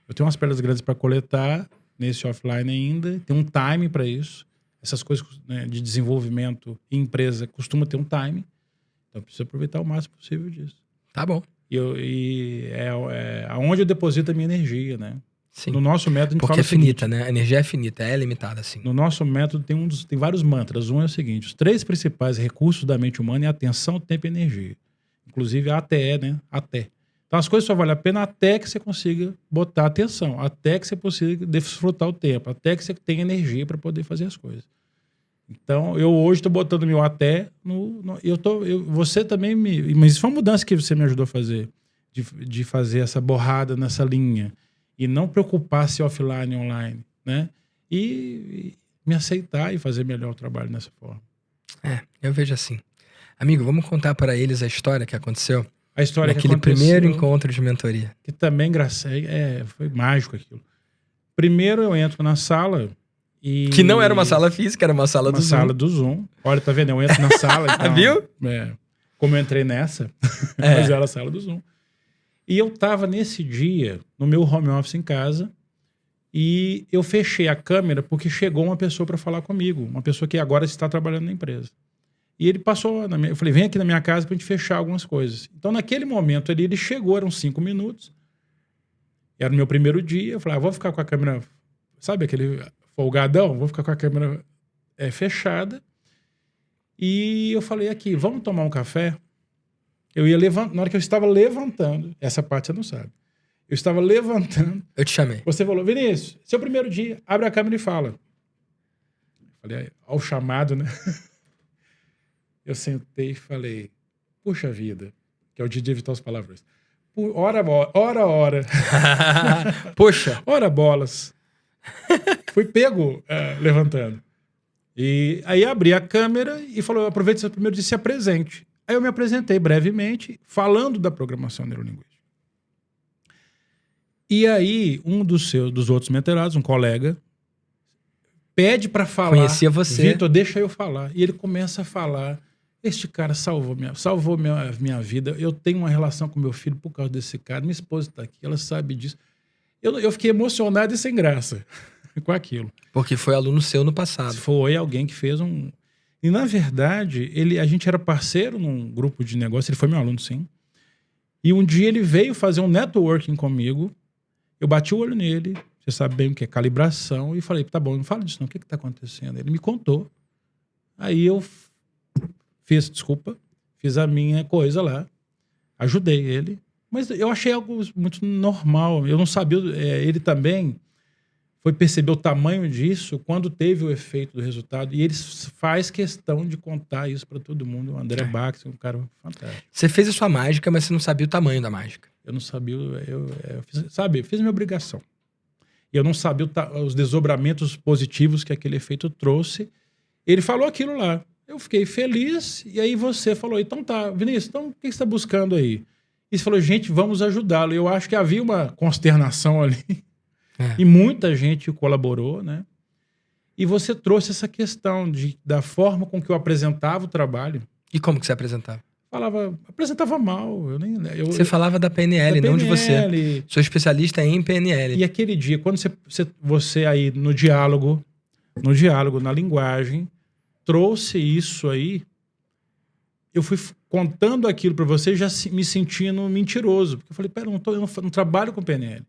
Eu tenho umas pedras grandes para coletar nesse offline ainda. Tem um time para isso. Essas coisas, né, de desenvolvimento em empresa costuma ter um time. Então, eu preciso aproveitar o máximo possível disso. Tá bom. E aonde eu deposito a minha energia, né? Sim. No nosso método, a gente porque fala é finita, né? A energia é finita, é limitada, assim. No nosso método tem vários mantras. Um é o seguinte: os 3 principais recursos da mente humana é atenção, tempo e energia. Inclusive a ATE, né? Até. Então, as coisas só valem a pena até que você consiga botar atenção, até que você consiga desfrutar o tempo, até que você tenha energia para poder fazer as coisas. Então, eu hoje estou botando meu até você também mas isso foi uma mudança que você me ajudou a fazer, de fazer essa borrada nessa linha e não preocupar se offline e online, né? E me aceitar e fazer melhor o trabalho dessa forma. Eu vejo assim. Amigo, vamos contar para eles a história que aconteceu? A história naquele que aconteceu, primeiro encontro de mentoria. Que também, foi mágico aquilo. Primeiro eu entro na sala e... Que não era uma sala física, era uma sala do Zoom. Uma sala do Zoom. Olha, tá vendo? Eu entro na sala. Então, viu? Como eu entrei nessa, mas era a sala do Zoom. E eu tava nesse dia, no meu home office em casa, e eu fechei a câmera porque chegou uma pessoa para falar comigo. Uma pessoa que agora está trabalhando na empresa. E ele passou eu falei, vem aqui na minha casa pra gente fechar algumas coisas. Então, naquele momento ali, ele chegou, eram 5 minutos. Era o meu primeiro dia. Eu falei, vou ficar com a câmera, sabe aquele folgadão? Vou ficar com a câmera fechada. E eu falei aqui, vamos tomar um café? Eu ia levantar, na hora que eu estava levantando, essa parte você não sabe. Eu estava levantando. Eu te chamei. Você falou, Vinícius, seu primeiro dia, abre a câmera e fala. Eu falei, ó o chamado, né? Eu sentei e falei, puxa vida, que é o dia de evitar os palavrões. Ora. Poxa. Ora bolas. Fui pego levantando. E aí abri a câmera e falou, aproveite seu primeiro dia, se apresente. Aí eu me apresentei brevemente, falando da programação neurolinguística. E aí, um dos outros menterados, um colega, pede para falar. Conhecia você. Vitor, deixa eu falar. E ele começa a falar. Este cara salvou minha vida. Eu tenho uma relação com meu filho por causa desse cara. Minha esposa está aqui, ela sabe disso. Eu fiquei emocionado e sem graça com aquilo. Porque foi aluno seu no passado. Foi alguém que fez um... E, na verdade, a gente era parceiro num grupo de negócio. Ele foi meu aluno, sim. E um dia ele veio fazer um networking comigo. Eu bati o olho nele. Você sabe bem o que é calibração. E falei, tá bom, não fala disso não. O que está acontecendo? Ele me contou. Aí eu fiz a minha coisa lá. Ajudei ele. Mas eu achei algo muito normal. Eu não sabia... ele também... foi perceber o tamanho disso quando teve o efeito do resultado. E ele faz questão de contar isso para todo mundo. O André Bax é um cara fantástico. Você fez a sua mágica, mas você não sabia o tamanho da mágica. Eu não sabia... fiz minha obrigação. E eu não sabia os desdobramentos positivos que aquele efeito trouxe. Ele falou aquilo lá. Eu fiquei feliz. E aí você falou, então tá, Vinícius, então o que você está buscando aí? E você falou, gente, vamos ajudá-lo. Eu acho que havia uma consternação ali. E muita gente colaborou, né? E você trouxe essa questão da forma com que eu apresentava o trabalho. E como que você apresentava? Apresentava mal. Você falava da PNL, não de você. Sou especialista em PNL. E aquele dia, quando você aí no diálogo, na linguagem, trouxe isso aí, eu fui contando aquilo para você já me sentindo mentiroso. Porque eu falei, pera, eu não trabalho com PNL.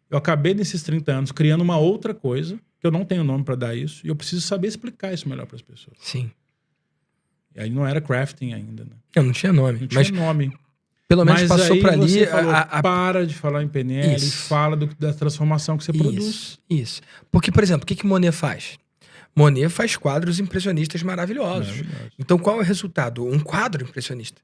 Eu acabei nesses 30 anos criando uma outra coisa, que eu não tenho nome para dar isso, e eu preciso saber explicar isso melhor para as pessoas. Sim. E aí não era crafting ainda, né? Não tinha nome. Não tinha nome. Pelo menos passou por ali... Você falou, para de falar em PNL e fala da transformação que você produz. Isso. Porque, por exemplo, o que Monet faz? Monet faz quadros impressionistas maravilhosos. Então, qual é o resultado? Um quadro impressionista.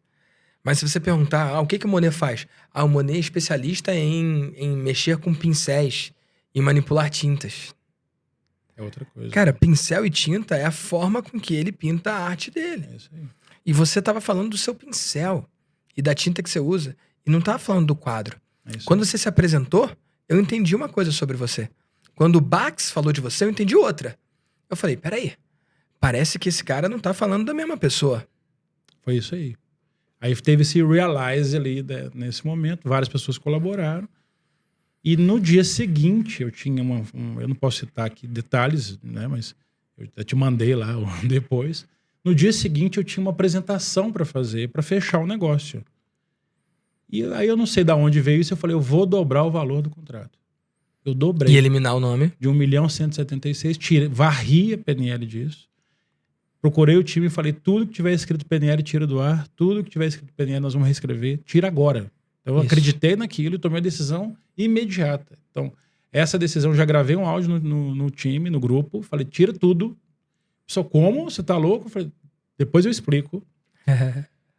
Mas se você perguntar, o que o Monet faz? O Monet é especialista em mexer com pincéis e manipular tintas. É outra coisa. Cara, pincel e tinta é a forma com que ele pinta a arte dele. É isso aí. E você estava falando do seu pincel e da tinta que você usa. E não estava falando do quadro. Quando você se apresentou, eu entendi uma coisa sobre você. Quando o Bax falou de você, eu entendi outra. Eu falei, peraí, parece que esse cara não tá falando da mesma pessoa. Foi isso aí. Aí teve esse realize ali, nesse momento, várias pessoas colaboraram. E no dia seguinte, eu tinha eu não posso citar aqui detalhes, né? Mas eu te mandei lá depois. No dia seguinte, eu tinha uma apresentação para fazer, para fechar o negócio. E aí eu não sei de onde veio isso, eu falei, eu vou dobrar o valor do contrato. Eu dobrei. E eliminar o nome? De 1.176.000, varri a PNL disso. Procurei o time e falei, tudo que tiver escrito PNL, tira do ar. Tudo que tiver escrito PNL, nós vamos reescrever. Tira agora. Então, eu acreditei naquilo e tomei a decisão imediata. Então, essa decisão, já gravei um áudio no time, no grupo. Falei, tira tudo. Só como? Você tá louco? Eu falei, depois eu explico.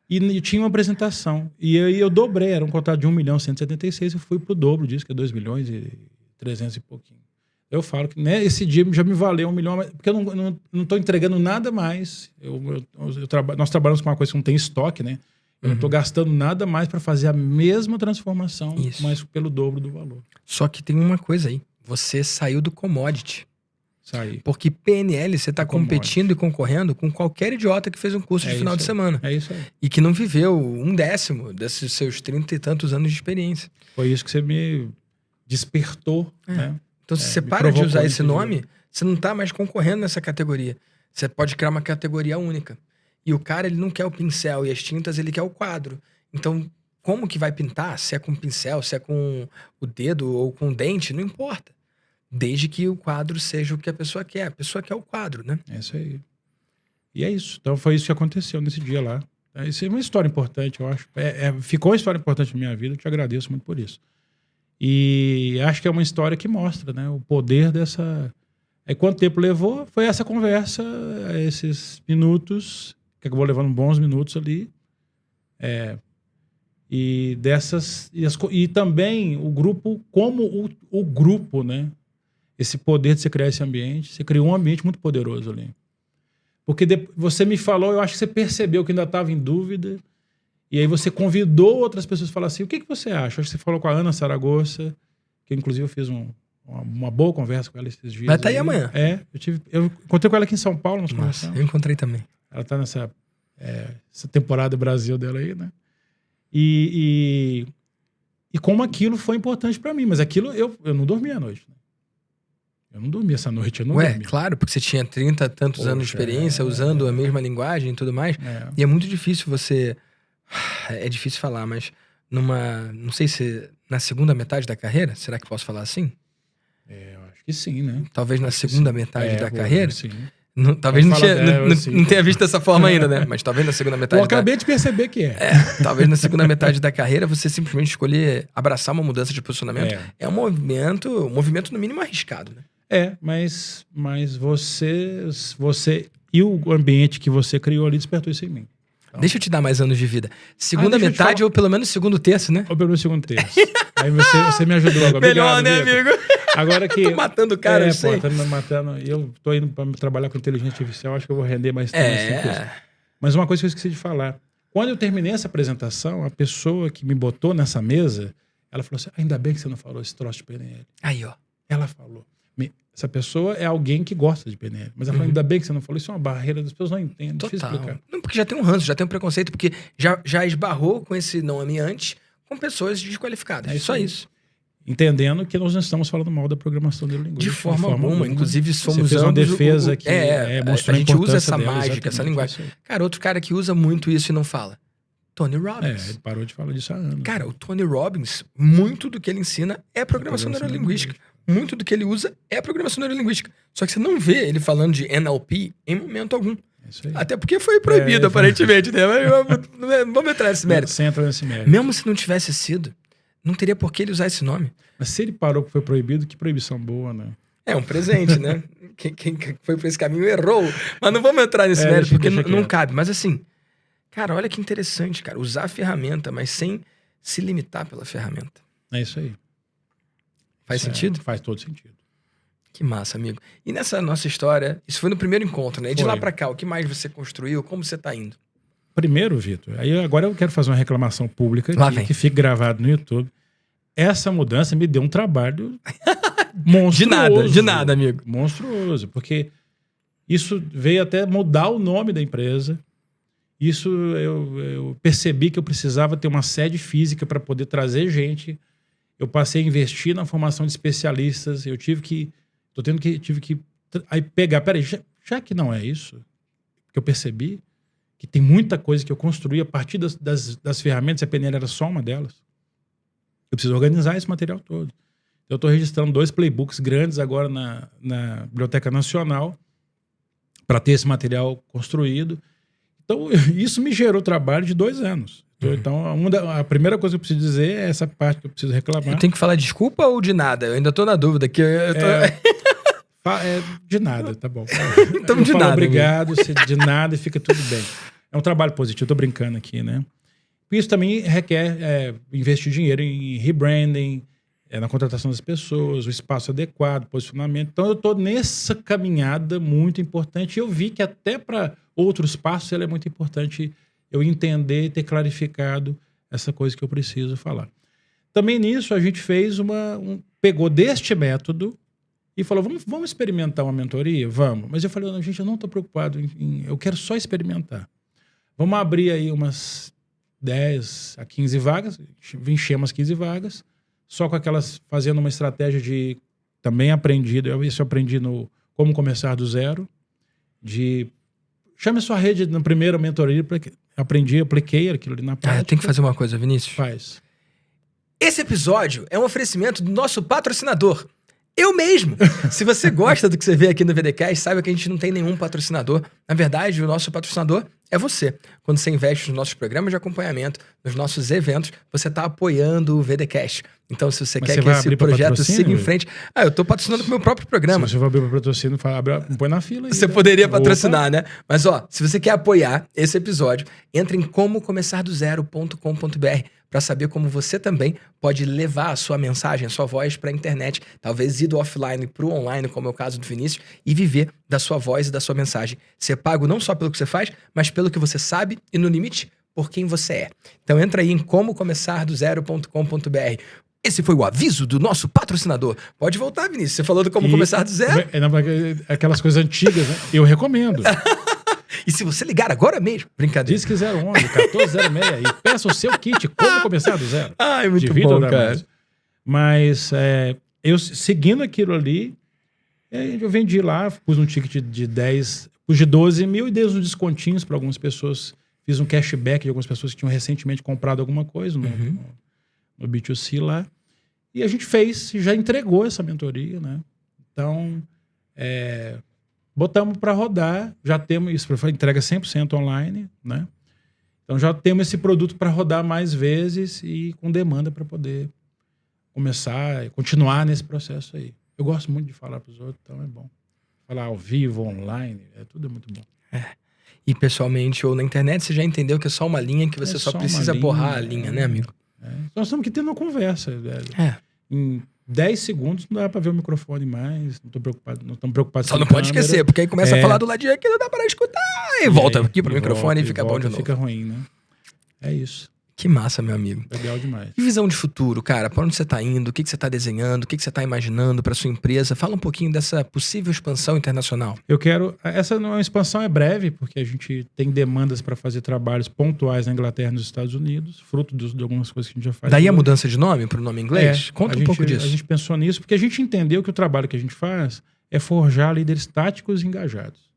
E tinha uma apresentação. E aí eu dobrei. Era um contrato de 1.176.000. Eu fui pro dobro disso, que é 2.300.000 e pouquinho. Eu falo que esse dia já me valeu 1 milhão, porque eu não estou entregando nada mais. Nós trabalhamos com uma coisa que não tem estoque, né? Eu não estou gastando nada mais para fazer a mesma transformação, mas pelo dobro do valor. Só que tem uma coisa aí. Você saiu do commodity. Saí. Porque PNL, você está competindo e concorrendo com qualquer idiota que fez um curso de final de semana. É isso aí. E que não viveu 1/10 desses seus 30 e tantos anos de experiência. Foi isso que você me despertou, né? Então, se você para de usar esse nome, você não está mais concorrendo nessa categoria. Você pode criar uma categoria única. E o cara, ele não quer o pincel e as tintas, ele quer o quadro. Então, como que vai pintar? Se é com pincel, se é com o dedo ou com o dente, não importa. Desde que o quadro seja o que a pessoa quer. A pessoa quer o quadro, né? É isso aí. E é isso. Então foi isso que aconteceu nesse dia lá. Isso é uma história importante, eu acho. Ficou uma história importante na minha vida, eu te agradeço muito por isso. E acho que é uma história que mostra, né, o poder dessa... Quanto tempo levou? Foi essa conversa, esses minutos, que acabou levando bons minutos ali. E também o grupo, como o grupo, né? Esse poder de você criar esse ambiente. Você criou um ambiente muito poderoso ali. Porque você me falou, eu acho que você percebeu que ainda estava em dúvida. E aí você convidou outras pessoas a falar assim, o que você acha? Acho que você falou com a Ana Saragossa, que inclusive eu fiz uma boa conversa com ela esses dias. Vai estar aí amanhã. Eu encontrei com ela aqui em São Paulo. Nossa, eu encontrei também. Ela tá nessa essa temporada Brasil dela aí, né? E como aquilo foi importante pra mim. Mas aquilo, eu não dormi à noite. Né? Eu não dormi essa noite, eu não dormi. Claro, porque você tinha 30 e tantos anos de experiência, usando a mesma linguagem e tudo mais. E é muito difícil você... É difícil falar, mas não sei se na segunda metade da carreira, será que posso falar assim? Eu acho que sim, né? Talvez na segunda metade da carreira? Sim. Talvez não tenha visto dessa forma ainda, né? Mas talvez na segunda metade... Eu acabei de perceber que talvez na segunda metade da carreira você simplesmente escolher abraçar uma mudança de posicionamento. É um movimento no mínimo arriscado, né? Mas você e o ambiente que você criou ali despertou isso em mim. Então... Deixa eu te dar mais anos de vida. Segunda metade ou pelo menos segundo terço, né? Ou pelo menos segundo terço. Aí você me ajudou agora. Melhor, obrigado, né, amigo? Agora que... Tô matando o cara, eu sei. Tá me matando. E eu tô indo pra trabalhar com inteligência artificial, acho que eu vou render mais tempo. Mas uma coisa que eu esqueci de falar. Quando eu terminei essa apresentação, a pessoa que me botou nessa mesa, ela falou assim, ainda bem que você não falou esse troço de PNL. Aí, ó. Ela falou. Essa pessoa é alguém que gosta de PNL. Mas ela falou, ainda bem que você não falou. Isso é uma barreira, as pessoas não entendem. Total. Difícil explicar. Não, porque já tem um ranço, já tem um preconceito, porque já esbarrou com esse nome antes com pessoas desqualificadas. Só isso. Entendendo que nós não estamos falando mal da programação neurolinguística. De forma alguma. Inclusive, somos fez uma defesa que mostrou a gente usa essa dela, mágica, essa linguagem. Cara, outro cara que usa muito isso e não fala. Tony Robbins. Ele parou de falar disso há anos. Cara, o Tony Robbins, muito do que ele ensina é programação neurolinguística. Muito do que ele usa é programação neurolinguística. Só que você não vê ele falando de NLP em momento algum. Até porque foi proibido, aparentemente, né? Mas vamos entrar nesse mérito. Você entra nesse mérito. Mesmo se não tivesse sido, não teria por que ele usar esse nome. Mas se ele parou que foi proibido, que proibição boa, né? É um presente, né? Quem foi por esse caminho errou. Mas não vamos entrar nesse mérito, porque não cabe. Mas assim, cara, olha que interessante, cara. Usar a ferramenta, mas sem se limitar pela ferramenta. É isso aí. Faz sentido? Faz todo sentido. Que massa, amigo. E nessa nossa história, isso foi no primeiro encontro, né? E de lá pra cá, o que mais você construiu? Como você tá indo? Primeiro, Vitor, aí agora eu quero fazer uma reclamação pública aqui, que fique gravado no YouTube. Essa mudança me deu um trabalho monstruoso. De nada, amigo. Monstruoso, porque isso veio até mudar o nome da empresa. Isso eu percebi que eu precisava ter uma sede física para poder trazer gente. Eu passei a investir na formação de especialistas. Eu tive que aí pegar, peraí, já que não é isso, que eu percebi que tem muita coisa que eu construí a partir das ferramentas, a PNL era só uma delas. Eu preciso organizar esse material todo. Eu estou registrando 2 playbooks grandes agora na Biblioteca Nacional para ter esse material construído. Então, isso me gerou trabalho de 2 anos. Então, a primeira coisa que eu preciso dizer é essa parte que eu preciso reclamar. Eu tenho que falar desculpa ou de nada? Eu ainda tô na dúvida. De nada, tá bom. Então, de nada. Obrigado, de nada e fica tudo bem. É um trabalho positivo, eu tô brincando aqui, né? Isso também requer investir dinheiro em rebranding, na contratação das pessoas, o espaço adequado, posicionamento. Então, eu tô nessa caminhada muito importante. Eu vi que até para outros passos ela é muito importante eu entender e ter clarificado essa coisa que eu preciso falar. Também nisso a gente fez pegou deste método e falou, vamos experimentar uma mentoria? Vamos. Mas eu falei, não, gente, eu não estou preocupado eu quero só experimentar. Vamos abrir aí umas 10 a 15 vagas, enchemos as 15 vagas, só com aquelas, fazendo uma estratégia de, também aprendido, isso eu aprendi no Como Começar do Zero, de Chame a sua rede na primeira mentoria, apliquei aquilo ali na prática. Tem que fazer uma coisa, Vinícius. Faz. Esse episódio é um oferecimento do nosso patrocinador, eu mesmo. Se você gosta do que você vê aqui no VDCast, saiba que a gente não tem nenhum patrocinador. Na verdade, o nosso patrocinador é você. Quando você investe nos nossos programas de acompanhamento, nos nossos eventos, você está apoiando o VDCast. Então, se você quer que esse projeto siga em frente... eu estou patrocinando com o meu próprio programa. Se você vai abrir para patrocínio, põe na fila aí. Você poderia patrocinar, né? Mas, se você quer apoiar esse episódio, entre em comocomeçardozero.com.br para saber como você também pode levar a sua mensagem, a sua voz para a internet, talvez ir do offline para o online, como é o caso do Vinícius, e viver da sua voz e da sua mensagem. Ser pago não só pelo que você faz, mas pelo que você sabe e, no limite, por quem você é. Então entra aí em comocomeçardozero.com.br. Esse foi o aviso do nosso patrocinador. Pode voltar, Vinícius. Você falou do Como Começar do Zero. Aquelas coisas antigas, né? Eu recomendo. E se você ligar agora mesmo, brincadeira. Diz que 011, 1406 e peça o seu kit Como Começar do Zero. Ai, muito bom, cara. Mas eu seguindo aquilo ali, eu vendi lá, pus um ticket de 10, pus de 12 mil e dei uns descontinhos para algumas pessoas. Fiz um cashback de algumas pessoas que tinham recentemente comprado alguma coisa no B2C lá. E a gente já entregou essa mentoria, né? Então, botamos para rodar, já temos isso, foi entrega 100% online, né? Então já temos esse produto para rodar mais vezes e com demanda para poder começar e continuar nesse processo aí. Eu gosto muito de falar para os outros, então é bom. Falar ao vivo, online, tudo é muito bom. E pessoalmente ou na internet, você já entendeu que é só uma linha que você só precisa borrar a linha, né, amigo? Nós estamos aqui tendo uma conversa, velho. Em 10 segundos não dá pra ver o microfone mais, não estamos preocupados Só não pode esquecer, porque aí começa a falar do ladinho aqui, não dá pra escutar, e volta aqui pro microfone e fica bom de novo. Fica ruim, né? É isso. Que massa, meu amigo. Legal demais. E visão de futuro, cara? Pra onde você tá indo? O que você tá desenhando? O que você tá imaginando pra sua empresa? Fala um pouquinho dessa possível expansão internacional. Essa expansão é breve, porque a gente tem demandas para fazer trabalhos pontuais na Inglaterra e nos Estados Unidos, fruto de algumas coisas que a gente já faz. Daí a mudança de nome pro nome inglês? Conta um pouco disso. A gente pensou nisso, porque a gente entendeu que o trabalho que a gente faz é forjar líderes táticos e engajados.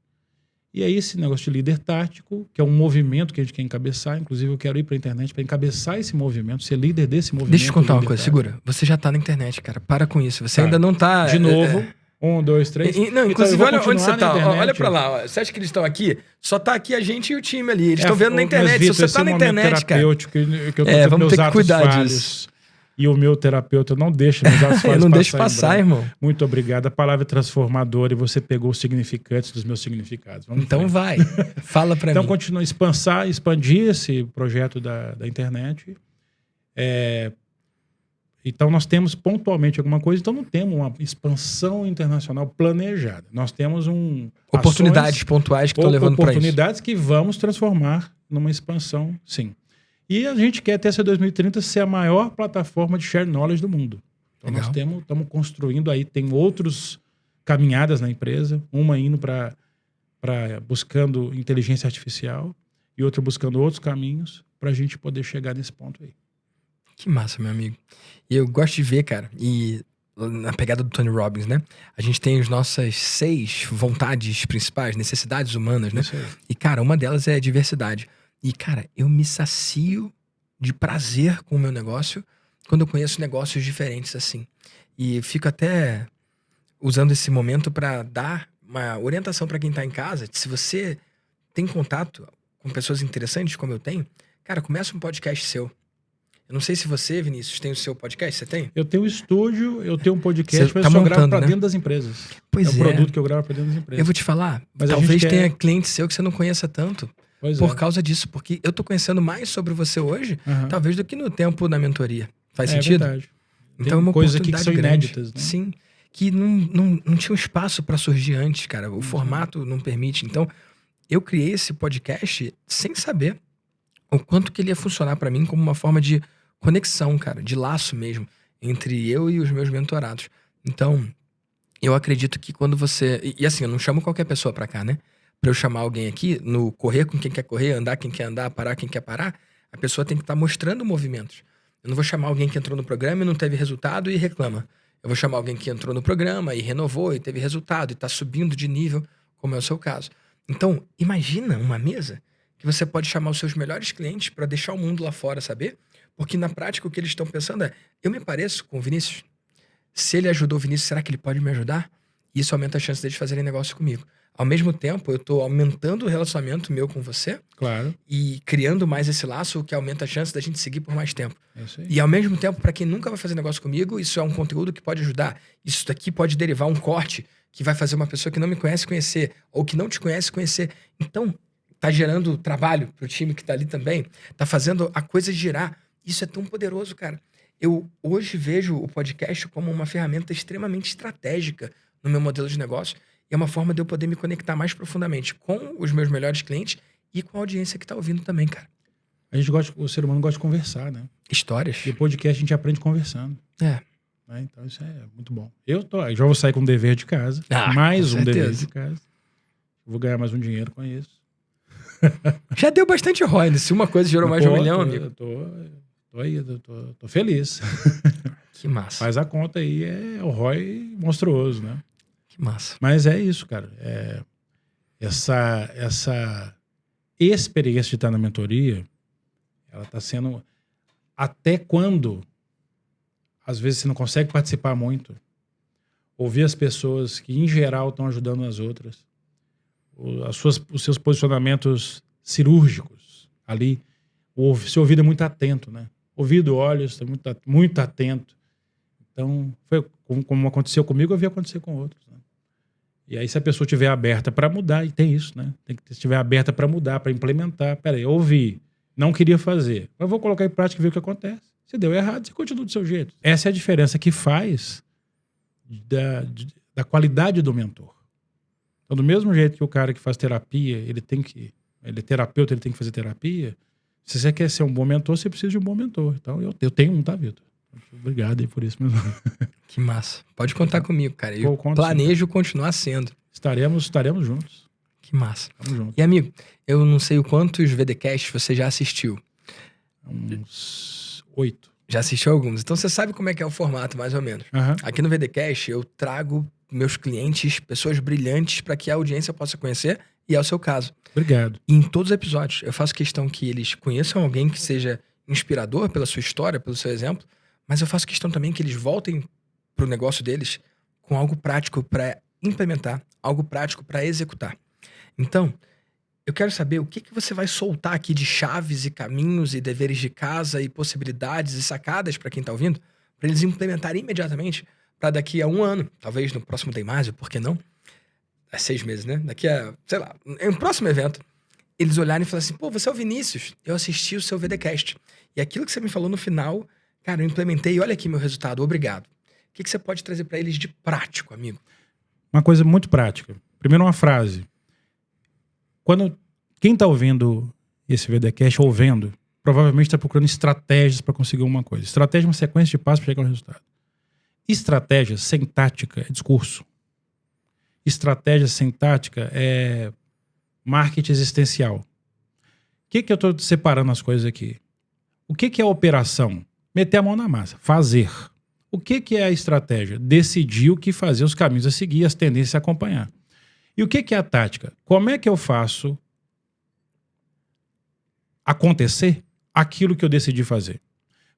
E aí esse negócio de líder tático, que é um movimento que a gente quer encabeçar, inclusive eu quero ir para a internet para encabeçar esse movimento, ser líder desse movimento. Deixa eu te contar uma coisa, segura. Você já tá na internet, cara. Para com isso. Você ainda não tá... De novo, 1, 2, 3. Não, inclusive, olha onde você tá. Olha pra lá. Você acha que eles estão aqui? Só tá aqui a gente e o time ali. Eles estão vendo na internet. Se você tá na internet, cara... Que eu tô vamos ter que cuidar disso. E o meu terapeuta não deixa meus atos falhos não deixa passar, irmão. Muito obrigado. A palavra é transformadora e você pegou os significantes dos meus significados. Então vai. Fala pra mim. Então continua a expandir esse projeto da internet. Então nós temos pontualmente alguma coisa. Então não temos uma expansão internacional planejada. Nós temos oportunidades pontuais que estão levando para isso. Oportunidades que vamos transformar numa expansão, sim. E a gente quer até essa 2030 ser a maior plataforma de share knowledge do mundo. Então nós estamos construindo aí, tem outras caminhadas na empresa, uma indo para buscando inteligência artificial e outra buscando outros caminhos para a gente poder chegar nesse ponto aí. Que massa, meu amigo. E eu gosto de ver, cara, e na pegada do Tony Robbins, né? A gente tem as nossas 6 vontades principais, necessidades humanas, né? E, cara, uma delas é a diversidade. E, cara, eu me sacio de prazer com o meu negócio quando eu conheço negócios diferentes assim. E fico até usando esse momento para dar uma orientação para quem tá em casa. Se você tem contato com pessoas interessantes, como eu tenho, cara, começa um podcast seu. Eu não sei se você, Vinícius, tem o seu podcast. Você tem? Eu tenho um estúdio, eu tenho um podcast, mas eu só gravo pra dentro das empresas. Pois é um produto que eu gravo pra dentro das empresas. Eu vou te falar, mas talvez tenha cliente seu que você não conheça tanto. Por causa disso, porque eu tô conhecendo mais sobre você hoje, talvez do que no tempo da mentoria. Faz sentido? É verdade. Então é uma coisas oportunidade aqui que são grande. inéditas, né? Sim, que não tinha um espaço para surgir antes, cara. O formato não permite. Então, eu criei esse podcast sem saber o quanto que ele ia funcionar para mim como uma forma de conexão, cara, de laço mesmo, entre eu e os meus mentorados. Então, eu acredito que quando você... E assim, eu não chamo qualquer pessoa pra cá, né? Pra eu chamar alguém aqui, no correr com quem quer correr, andar quem quer andar, parar quem quer parar, a pessoa tem que estar mostrando movimentos. Eu não vou chamar alguém que entrou no programa e não teve resultado e reclama. Eu vou chamar alguém que entrou no programa e renovou e teve resultado e tá subindo de nível, como é o seu caso. Então, imagina uma mesa que você pode chamar os seus melhores clientes para deixar o mundo lá fora saber, porque na prática o que eles estão pensando é, eu me pareço com o Vinícius? Se ele ajudou o Vinícius, será que ele pode me ajudar? Isso aumenta a chance deles fazerem negócio comigo. Ao mesmo tempo, eu estou aumentando o relacionamento meu com você. Claro. E criando mais esse laço, o que aumenta a chance da gente seguir por mais tempo. É isso aí. E ao mesmo tempo, para quem nunca vai fazer negócio comigo, isso é um conteúdo que pode ajudar. Isso daqui pode derivar um corte que vai fazer uma pessoa que não me conhece conhecer, ou que não te conhece conhecer. Então, tá gerando trabalho pro time que tá ali também, tá fazendo a coisa girar. Isso é tão poderoso, cara. Eu hoje vejo o podcast como uma ferramenta extremamente estratégica no meu modelo de negócio. E é uma forma de eu poder me conectar mais profundamente com os meus melhores clientes e com a audiência que tá ouvindo também, cara. A gente o ser humano gosta de conversar, né? Histórias. E o podcast a gente aprende conversando. É. Né? Então isso é muito bom. Eu já vou sair com um dever de casa. Mais um dever de casa. Vou ganhar mais um dinheiro com isso. Já deu bastante ROI, né? Se uma coisa gerou mais de 1 milhão, amigo. Tô aí, tô feliz. Que massa. Faz a conta aí, é o ROI monstruoso, né? Que massa. Mas é isso, cara. Essa experiência de estar na mentoria, ela tá sendo... Até quando, às vezes, você não consegue participar muito, ouvir as pessoas que, em geral, estão ajudando as outras, os seus posicionamentos cirúrgicos ali, seu ouvido é muito atento, né? Ouvido, olhos, tá muito atento. Então, foi como aconteceu comigo, eu vi acontecer com outros, né? E aí, se a pessoa estiver aberta para mudar, e tem isso, né? Tem que estiver aberta para mudar, para implementar. Peraí, eu ouvi, não queria fazer, mas vou colocar em prática e ver o que acontece. Se deu errado, você continua do seu jeito. Essa é a diferença que faz da qualidade do mentor. Então, do mesmo jeito que o cara que faz terapia, ele é terapeuta, ele tem que fazer terapia. Se você quer ser um bom mentor, você precisa de um bom mentor. Então, eu tenho um, tá, Vitor? Obrigado aí por isso mesmo. Que massa. Pode contar comigo, cara. Eu planejo continuar sendo. Estaremos juntos. Que massa. Estamos juntos. E, amigo, eu não sei o quantos VDcasts você já assistiu. Uns 8. Já assistiu alguns. Então, você sabe como é que é o formato, mais ou menos. Uhum. Aqui no VDcast, eu trago meus clientes, pessoas brilhantes, para que a audiência possa conhecer, e é o seu caso. Obrigado. E em todos os episódios, eu faço questão que eles conheçam alguém que seja inspirador pela sua história, pelo seu exemplo, mas eu faço questão também que eles voltem pro negócio deles com algo prático para implementar, algo prático para executar. Então, eu quero saber o que você vai soltar aqui de chaves e caminhos e deveres de casa e possibilidades e sacadas para quem tá ouvindo, para eles implementarem imediatamente para daqui a 1 ano, talvez no próximo Teimásio, por que não? 6 meses, né? Daqui a, sei lá, em um próximo evento, eles olharem e falarem assim, pô, você é o Vinícius, eu assisti o seu VDcast. E aquilo que você me falou no final, cara, eu implementei, olha aqui meu resultado, obrigado. O que você pode trazer para eles de prático, amigo? Uma coisa muito prática. Primeiro, uma frase. Quem tá ouvindo esse VDcast, provavelmente está procurando estratégias para conseguir uma coisa. Estratégia é uma sequência de passos para chegar ao resultado. Estratégia sem tática é discurso. Estratégia sem tática é marketing existencial. O que eu estou separando as coisas aqui? O que é a operação? Meter a mão na massa. Fazer. O que é a estratégia? Decidir o que fazer, os caminhos a seguir, as tendências a acompanhar. E o que é a tática? Como é que eu faço acontecer aquilo que eu decidi fazer?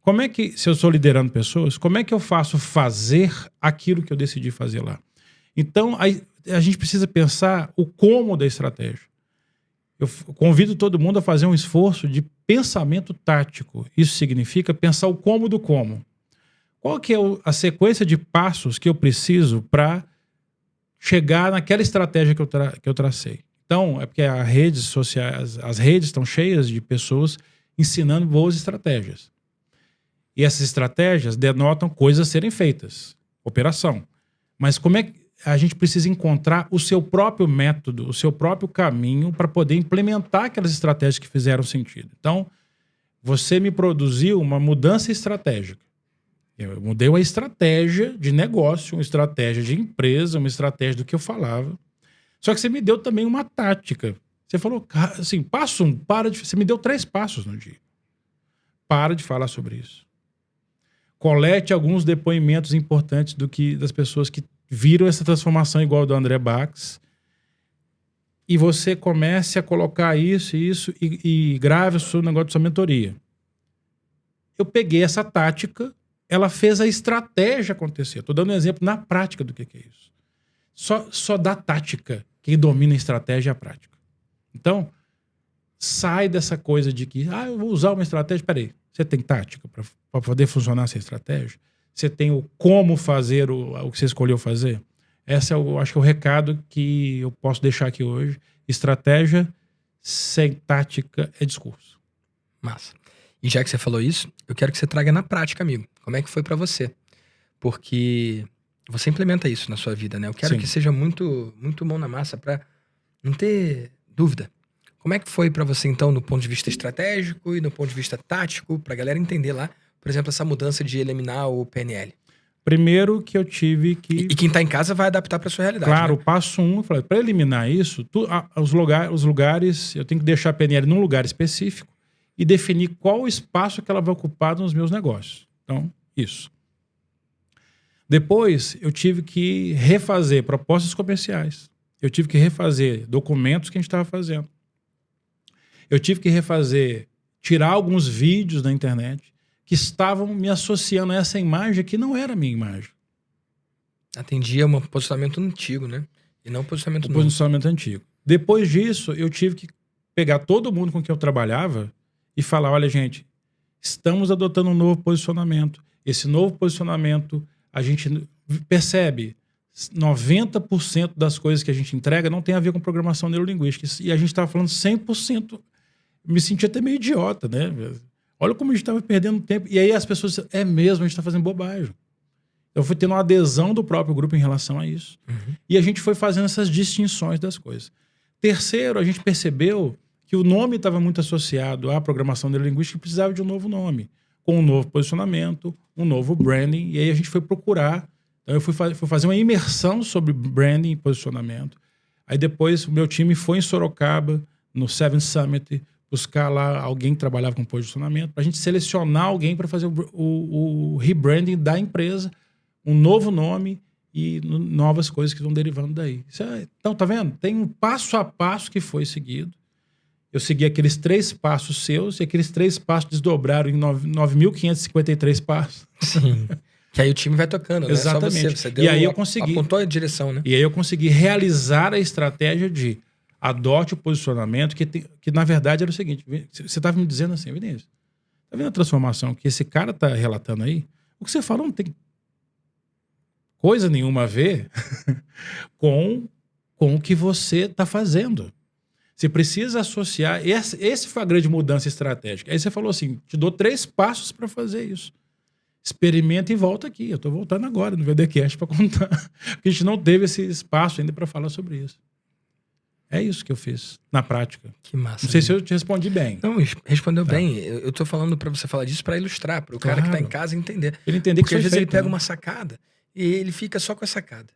Como é que, se eu estou liderando pessoas, como é que eu faço fazer aquilo que eu decidi fazer lá? Então, a gente precisa pensar o como da estratégia. Eu convido todo mundo a fazer um esforço de pensamento tático. Isso significa pensar o como do como. Qual que é a sequência de passos que eu preciso para chegar naquela estratégia que eu tracei? Então, é porque as redes sociais, as redes estão cheias de pessoas ensinando boas estratégias. E essas estratégias denotam coisas a serem feitas. Operação. Mas como é que a gente precisa encontrar o seu próprio método, o seu próprio caminho para poder implementar aquelas estratégias que fizeram sentido. Então, você me produziu uma mudança estratégica. Eu mudei uma estratégia de negócio, uma estratégia de empresa, uma estratégia do que eu falava. Só que você me deu também uma tática. Você falou, assim, passo 1, você me deu 3 passos no dia. Para de falar sobre isso. Colete alguns depoimentos importantes das pessoas que viram essa transformação igual do André Bax. e você comece a colocar isso e grave o seu negócio de sua mentoria. Eu peguei essa tática, ela fez a estratégia acontecer. Estou dando um exemplo na prática do que é isso. Só dá tática. Quem domina a estratégia é a prática. Então, sai dessa coisa de que, eu vou usar uma estratégia. Peraí, você tem tática para poder funcionar essa estratégia? Você tem o como fazer o que você escolheu fazer? Esse é acho que é o recado que eu posso deixar aqui hoje. Estratégia sem tática é discurso. Massa. E já que você falou isso, eu quero que você traga na prática, amigo. Como é que foi pra você? Porque você implementa isso na sua vida, né? Eu quero que seja muito, muito mão na massa pra não ter dúvida. Como é que foi pra você, então, no ponto de vista estratégico e no ponto de vista tático, pra galera entender lá, por exemplo, essa mudança de eliminar o PNL? Primeiro que eu tive que... E quem tá em casa vai adaptar pra sua realidade, Claro, né? o passo 1, eu falei, para eliminar isso, os lugares, eu tenho que deixar a PNL num lugar específico e definir qual o espaço que ela vai ocupar nos meus negócios. Então, isso. Depois, eu tive que refazer propostas comerciais. Eu tive que refazer documentos que a gente estava fazendo. Eu tive que tirar alguns vídeos da internet que estavam me associando a essa imagem que não era a minha imagem. Atendia um posicionamento antigo, né? E não um posicionamento novo. Posicionamento antigo. Depois disso, eu tive que pegar todo mundo com quem eu trabalhava e falar, olha, gente, estamos adotando um novo posicionamento. Esse novo posicionamento, a gente percebe 90% das coisas que a gente entrega não tem a ver com programação neurolinguística. E a gente estava falando 100%. Me senti até meio idiota, né? Olha como a gente estava perdendo tempo. E aí as pessoas disseram, é mesmo, a gente está fazendo bobagem. Eu fui tendo uma adesão do próprio grupo em relação a isso. Uhum. E a gente foi fazendo essas distinções das coisas. Terceiro, a gente percebeu que o nome estava muito associado à programação neurolinguística e precisava de um novo nome, com um novo posicionamento, um novo branding. E aí a gente foi procurar. Então eu fui fazer uma imersão sobre branding e posicionamento. Aí depois o meu time foi em Sorocaba, no Seven Summit, buscar lá alguém que trabalhava com posicionamento, para a gente selecionar alguém para fazer o rebranding da empresa, um novo nome e novas coisas que vão derivando daí. Então, tá vendo? Tem um passo a passo que foi seguido. Eu segui aqueles 3 passos seus e aqueles 3 passos desdobraram em 9.553 passos. Sim. Que aí o time vai tocando, né? Exatamente. Só você deu, e aí eu consegui, apontou a direção, né? E aí eu consegui realizar a estratégia de adote o posicionamento, que na verdade era o seguinte, você estava me dizendo assim, Vinícius, tá vendo a transformação que esse cara tá relatando aí? O que você falou não tem coisa nenhuma a ver com o que você tá fazendo. Você precisa associar, esse foi a grande mudança estratégica. Aí você falou assim, te dou 3 passos para fazer isso. Experimenta e volta aqui. Eu tô voltando agora no VDcast para contar, porque a gente não teve esse espaço ainda para falar sobre isso. É isso que eu fiz, na prática. Que massa. Não sei se eu te respondi bem. Não, respondeu bem. Eu tô falando pra você falar disso pra ilustrar, pro cara que tá em casa entender. Ele entender porque que às vezes ele feito, pega né? uma sacada e ele fica só com a sacada.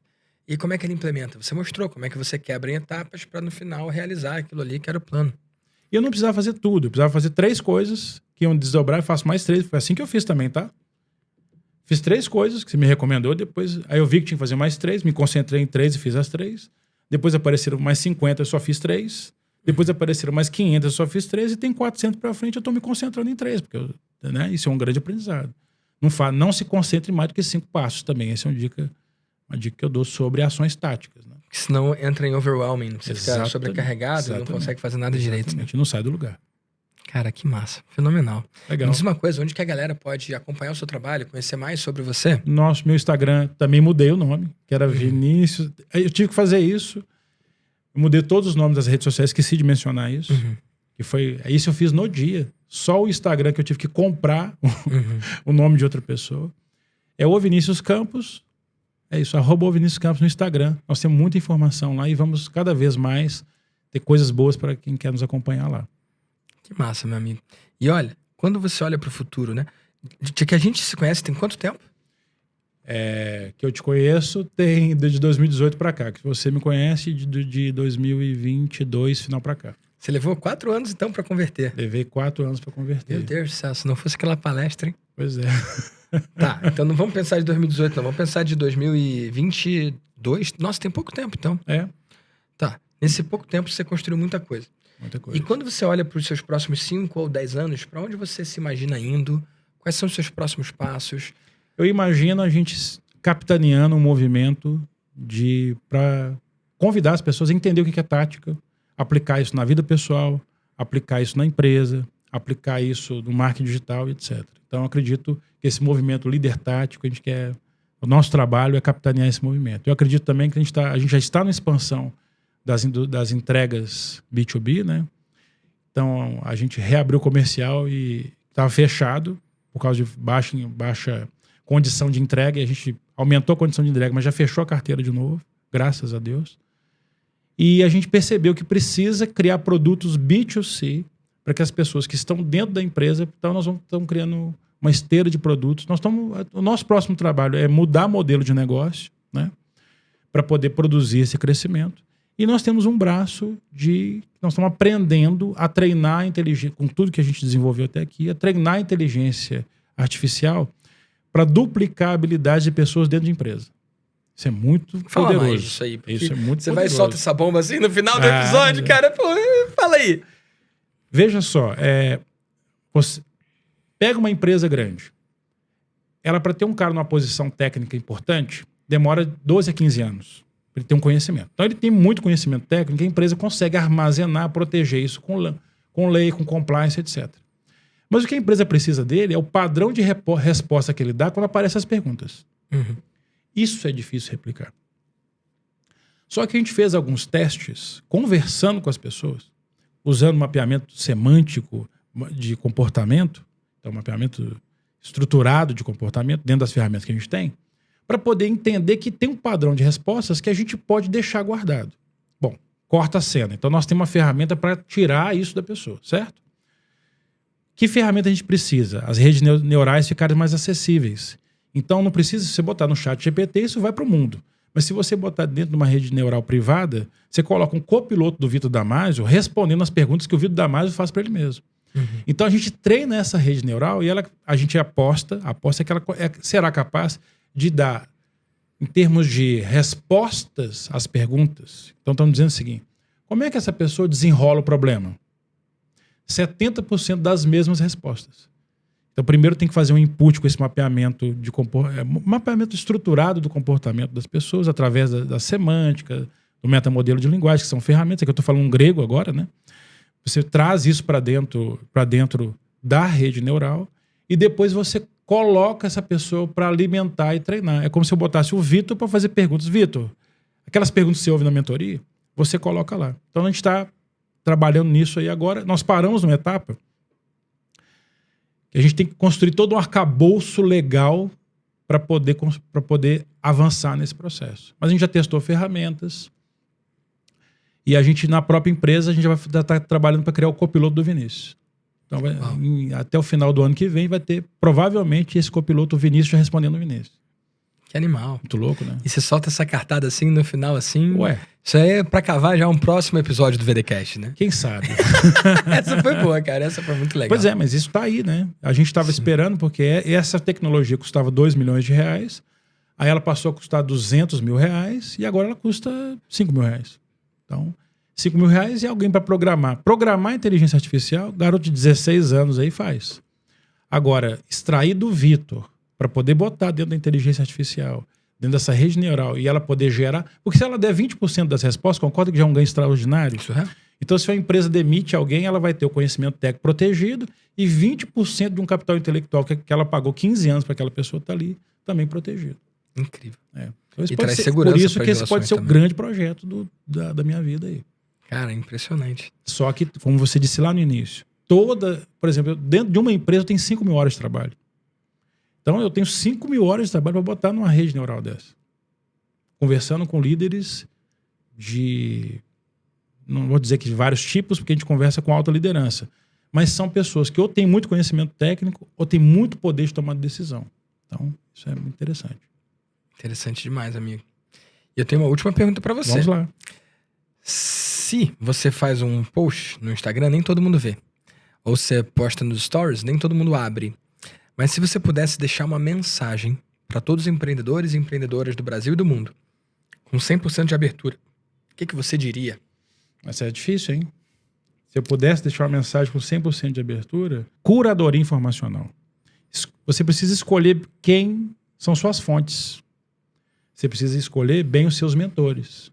E como é que ele implementa? Você mostrou como é que você quebra em etapas pra no final realizar aquilo ali que era o plano. E eu não precisava fazer tudo. Eu precisava fazer 3 coisas que iam desdobrar e faço mais 3. Foi assim que eu fiz também, tá? Fiz 3 coisas que você me recomendou. Depois, aí eu vi que tinha que fazer mais 3. Me concentrei em 3 e fiz as 3. Depois apareceram mais 50, eu só fiz 3. Depois apareceram mais 500, eu só fiz 3. E tem 400 para frente, eu estou me concentrando em 3. Porque né, isso é um grande aprendizado. Não se concentre mais do que 5 passos também. Essa é uma dica que eu dou sobre ações táticas. Né? Porque senão entra em overwhelming. Você fica sobrecarregado e não consegue fazer nada direito. Né? Não sai do lugar. Cara, que massa. Fenomenal. Legal. Me diz uma coisa, onde que a galera pode acompanhar o seu trabalho, conhecer mais sobre você? Meu Instagram, também mudei o nome, que era Vinícius. Eu tive que fazer isso. Eu mudei todos os nomes das redes sociais, esqueci de mencionar isso. Que foi, isso eu fiz no dia. Só o Instagram que eu tive que comprar o nome de outra pessoa. É o Vinícius Campos. É isso, @o Vinícius Campos no Instagram. Nós temos muita informação lá e vamos cada vez mais ter coisas boas para quem quer nos acompanhar lá. Que massa, meu amigo. E olha, quando você olha para o futuro, né? De que a gente se conhece tem quanto tempo? Que eu te conheço tem de 2018 para cá. Que você me conhece de 2022 final para cá. Você levou 4 anos então para converter? Levei 4 anos para converter. Meu Deus do céu, se não fosse aquela palestra, hein? Pois é. Tá, então não vamos pensar de 2018, não. Vamos pensar de 2022. Nossa, tem pouco tempo, então. É. Tá. Nesse pouco tempo, você construiu muita coisa. Muita coisa. E quando você olha para os seus próximos 5 ou 10 anos, para onde você se imagina indo? Quais são os seus próximos passos? Eu imagino a gente capitaneando um movimento para convidar as pessoas a entender o que é tática, aplicar isso na vida pessoal, aplicar isso na empresa, aplicar isso no marketing digital, etc. Então, eu acredito que esse movimento líder tático, o nosso trabalho é capitanear esse movimento. Eu acredito também que a gente já está na expansão das entregas B2B, né? Então, a gente reabriu o comercial e estava fechado por causa de baixa condição de entrega, e a gente aumentou a condição de entrega, mas já fechou a carteira de novo, graças a Deus. E a gente percebeu que precisa criar produtos B2C para que as pessoas que estão dentro da empresa, então nós estamos criando uma esteira de produtos. O nosso próximo trabalho é mudar modelo de negócio, né, para poder produzir esse crescimento. E nós temos um braço nós estamos aprendendo a treinar a inteligência, com tudo que a gente desenvolveu até aqui, a treinar a inteligência artificial para duplicar a habilidade de pessoas dentro de empresa. Isso é muito Fala poderoso. mais disso aí. Isso é muito você poderoso. vai e solta essa bomba assim no final do episódio, cara. Pô, fala aí. Veja só, você pega uma empresa grande. Ela, para ter um cara numa posição técnica importante, demora 12 a 15 anos. Ele tem um conhecimento. Então, ele tem muito conhecimento técnico, e a empresa consegue armazenar, proteger isso com lei, com compliance, etc. Mas o que a empresa precisa dele é o padrão de resposta que ele dá quando aparecem as perguntas. Uhum. Isso é difícil replicar. Só que a gente fez alguns testes, conversando com as pessoas, usando mapeamento semântico de comportamento, então mapeamento estruturado de comportamento dentro das ferramentas que a gente tem, para poder entender que tem um padrão de respostas que a gente pode deixar guardado. Bom, corta a cena. Então nós temos uma ferramenta para tirar isso da pessoa, certo? Que ferramenta a gente precisa? As redes neurais ficarem mais acessíveis. Então não precisa você botar no chat GPT, isso vai para o mundo. Mas se você botar dentro de uma rede neural privada, você coloca um copiloto do Vitor Damasio respondendo as perguntas que o Vitor Damasio faz para ele mesmo. Uhum. Então a gente treina essa rede neural e a gente aposta que ela será capaz de dar, em termos de respostas às perguntas. Então estamos dizendo o seguinte: como é que essa pessoa desenrola o problema? 70% das mesmas respostas. Então, primeiro tem que fazer um input com esse mapeamento mapeamento estruturado do comportamento das pessoas através da semântica, do metamodelo de linguagem, que são ferramentas, que eu estou falando grego agora, né? Você traz isso para dentro da rede neural e depois você coloca essa pessoa para alimentar e treinar. É como se eu botasse o Vitor para fazer perguntas. Vitor, aquelas perguntas que você ouve na mentoria, você coloca lá. Então, a gente está trabalhando nisso aí agora. Nós paramos numa etapa que a gente tem que construir todo um arcabouço legal para poder avançar nesse processo. Mas a gente já testou ferramentas e a gente, na própria empresa, a gente já vai estar trabalhando para criar o copiloto do Vinícius. Então, até o final do ano que vem, vai ter, provavelmente, esse copiloto, o Vinícius, já respondendo o Vinícius. Que animal. Muito louco, né? E você solta essa cartada assim, no final, assim... Ué. Isso aí é pra cavar já um próximo episódio do VDcast, né? Quem sabe? Essa foi boa, cara. Essa foi muito legal. Pois é, mas isso tá aí, né? A gente estava esperando, porque essa tecnologia custava R$2 milhões, aí ela passou a custar R$200 mil, e agora ela custa R$5 mil. Então, R$5 mil e alguém para programar. Programar inteligência artificial, garoto de 16 anos aí faz. Agora, extrair do Vitor para poder botar dentro da inteligência artificial, dentro dessa rede neural, e ela poder gerar... Porque se ela der 20% das respostas, concorda que já é um ganho extraordinário? Isso é. Então, se a empresa demite alguém, ela vai ter o conhecimento técnico protegido e 20% de um capital intelectual que ela pagou 15 anos para aquela pessoa estar ali, também protegido. Incrível. Então, e traz segurança. Por isso que esse pode ser o grande projeto da minha vida aí. Cara, impressionante. Só que, como você disse lá no início, por exemplo, dentro de uma empresa eu tenho 5 mil horas de trabalho. Então, eu tenho 5 mil horas de trabalho para botar numa rede neural dessa. Conversando com líderes não vou dizer que de vários tipos, porque a gente conversa com alta liderança. Mas são pessoas que ou têm muito conhecimento técnico ou têm muito poder de tomar decisão. Então, isso é muito interessante. Interessante demais, amigo. E eu tenho uma última pergunta para você. Vamos lá. Se você faz um post no Instagram, nem todo mundo vê. Ou você posta nos stories, nem todo mundo abre. Mas se você pudesse deixar uma mensagem para todos os empreendedores e empreendedoras do Brasil e do mundo, com 100% de abertura, o que você diria? Mas é difícil, hein? Se eu pudesse deixar uma mensagem com 100% de abertura, curadoria informacional. Você precisa escolher quem são suas fontes. Você precisa escolher bem os seus mentores.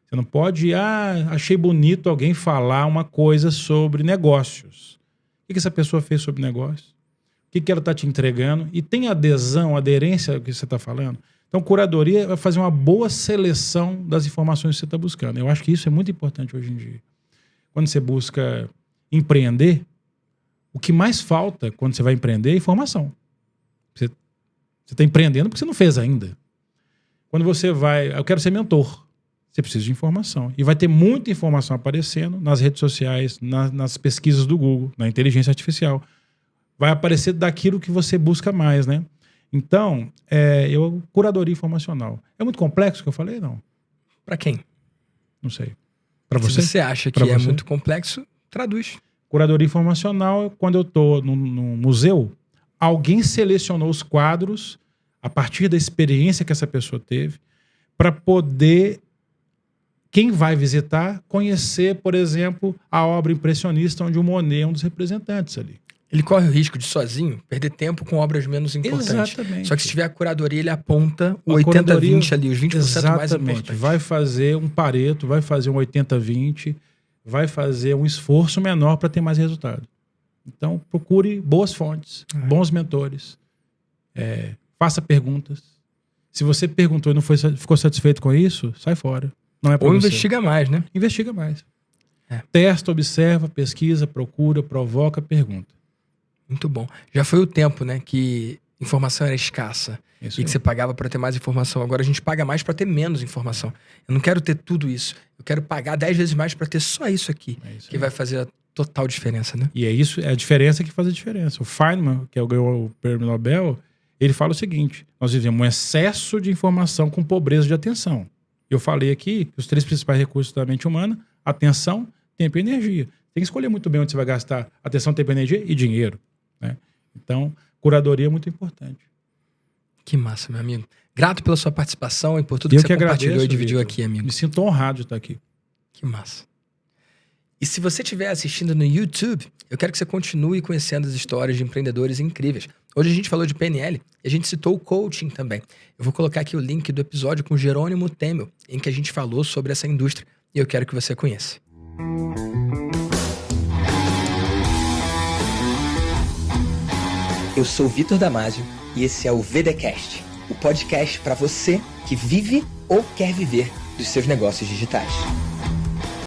Você não pode, achei bonito alguém falar uma coisa sobre negócios. O que essa pessoa fez sobre negócios? O que ela está te entregando? E tem adesão, aderência ao que você está falando? Então, curadoria vai fazer uma boa seleção das informações que você está buscando. Eu acho que isso é muito importante hoje em dia. Quando você busca empreender, o que mais falta quando você vai empreender é informação. Você está empreendendo porque você não fez ainda. Quando você vai... Eu quero ser mentor. Você precisa de informação. E vai ter muita informação aparecendo nas redes sociais, nas pesquisas do Google, na inteligência artificial. Vai aparecer daquilo que você busca mais, né? Então, curadoria informacional. É muito complexo o que eu falei? Não. Para quem? Não sei. Para você? Se você acha que é muito complexo, traduz. Curadoria informacional, quando eu estou no museu, alguém selecionou os quadros a partir da experiência que essa pessoa teve para poder, quem vai visitar, conhecer, por exemplo, a obra impressionista onde o Monet é um dos representantes ali. Ele corre o risco de sozinho perder tempo com obras menos importantes. Exatamente. Só que se tiver a curadoria, ele aponta o 80-20 ali, os 20% mais importantes. Vai fazer um Pareto, vai fazer um 80-20, vai fazer um esforço menor para ter mais resultado. Então, procure boas fontes, bons mentores, faça perguntas. Se você perguntou e não ficou satisfeito com isso, sai fora. Não é para você. Ou investiga mais, né? Investiga mais. Testa, observa, pesquisa, procura, provoca, pergunta. Muito bom. Já foi o tempo, né, que informação era escassa e que você pagava para ter mais informação. Agora a gente paga mais para ter menos informação. Eu não quero ter tudo isso. Eu quero pagar 10 vezes mais para ter só isso aqui, que vai fazer a total diferença, né? E é a diferença que faz a diferença. O Feynman, que ganhou o prêmio Nobel, ele fala o seguinte: nós vivemos um excesso de informação com pobreza de atenção. Eu falei aqui que os 3 principais recursos da mente humana: atenção, tempo e energia. Tem que escolher muito bem onde você vai gastar atenção, tempo, energia e dinheiro. Né? Então, curadoria é muito importante. Que massa, meu amigo. Grato pela sua participação e por tudo que você compartilhou e dividiu aqui, amigo. Me sinto honrado de estar aqui. Que massa. E se você estiver assistindo no YouTube, eu quero que você continue conhecendo as histórias de empreendedores incríveis. Hoje a gente falou de PNL e a gente citou o coaching também. Eu vou colocar aqui o link do episódio com Jerônimo Temel, em que a gente falou sobre essa indústria. E eu quero que você conheça. Eu sou o Vitor Damasio e esse é o VDcast, o podcast para você que vive ou quer viver dos seus negócios digitais.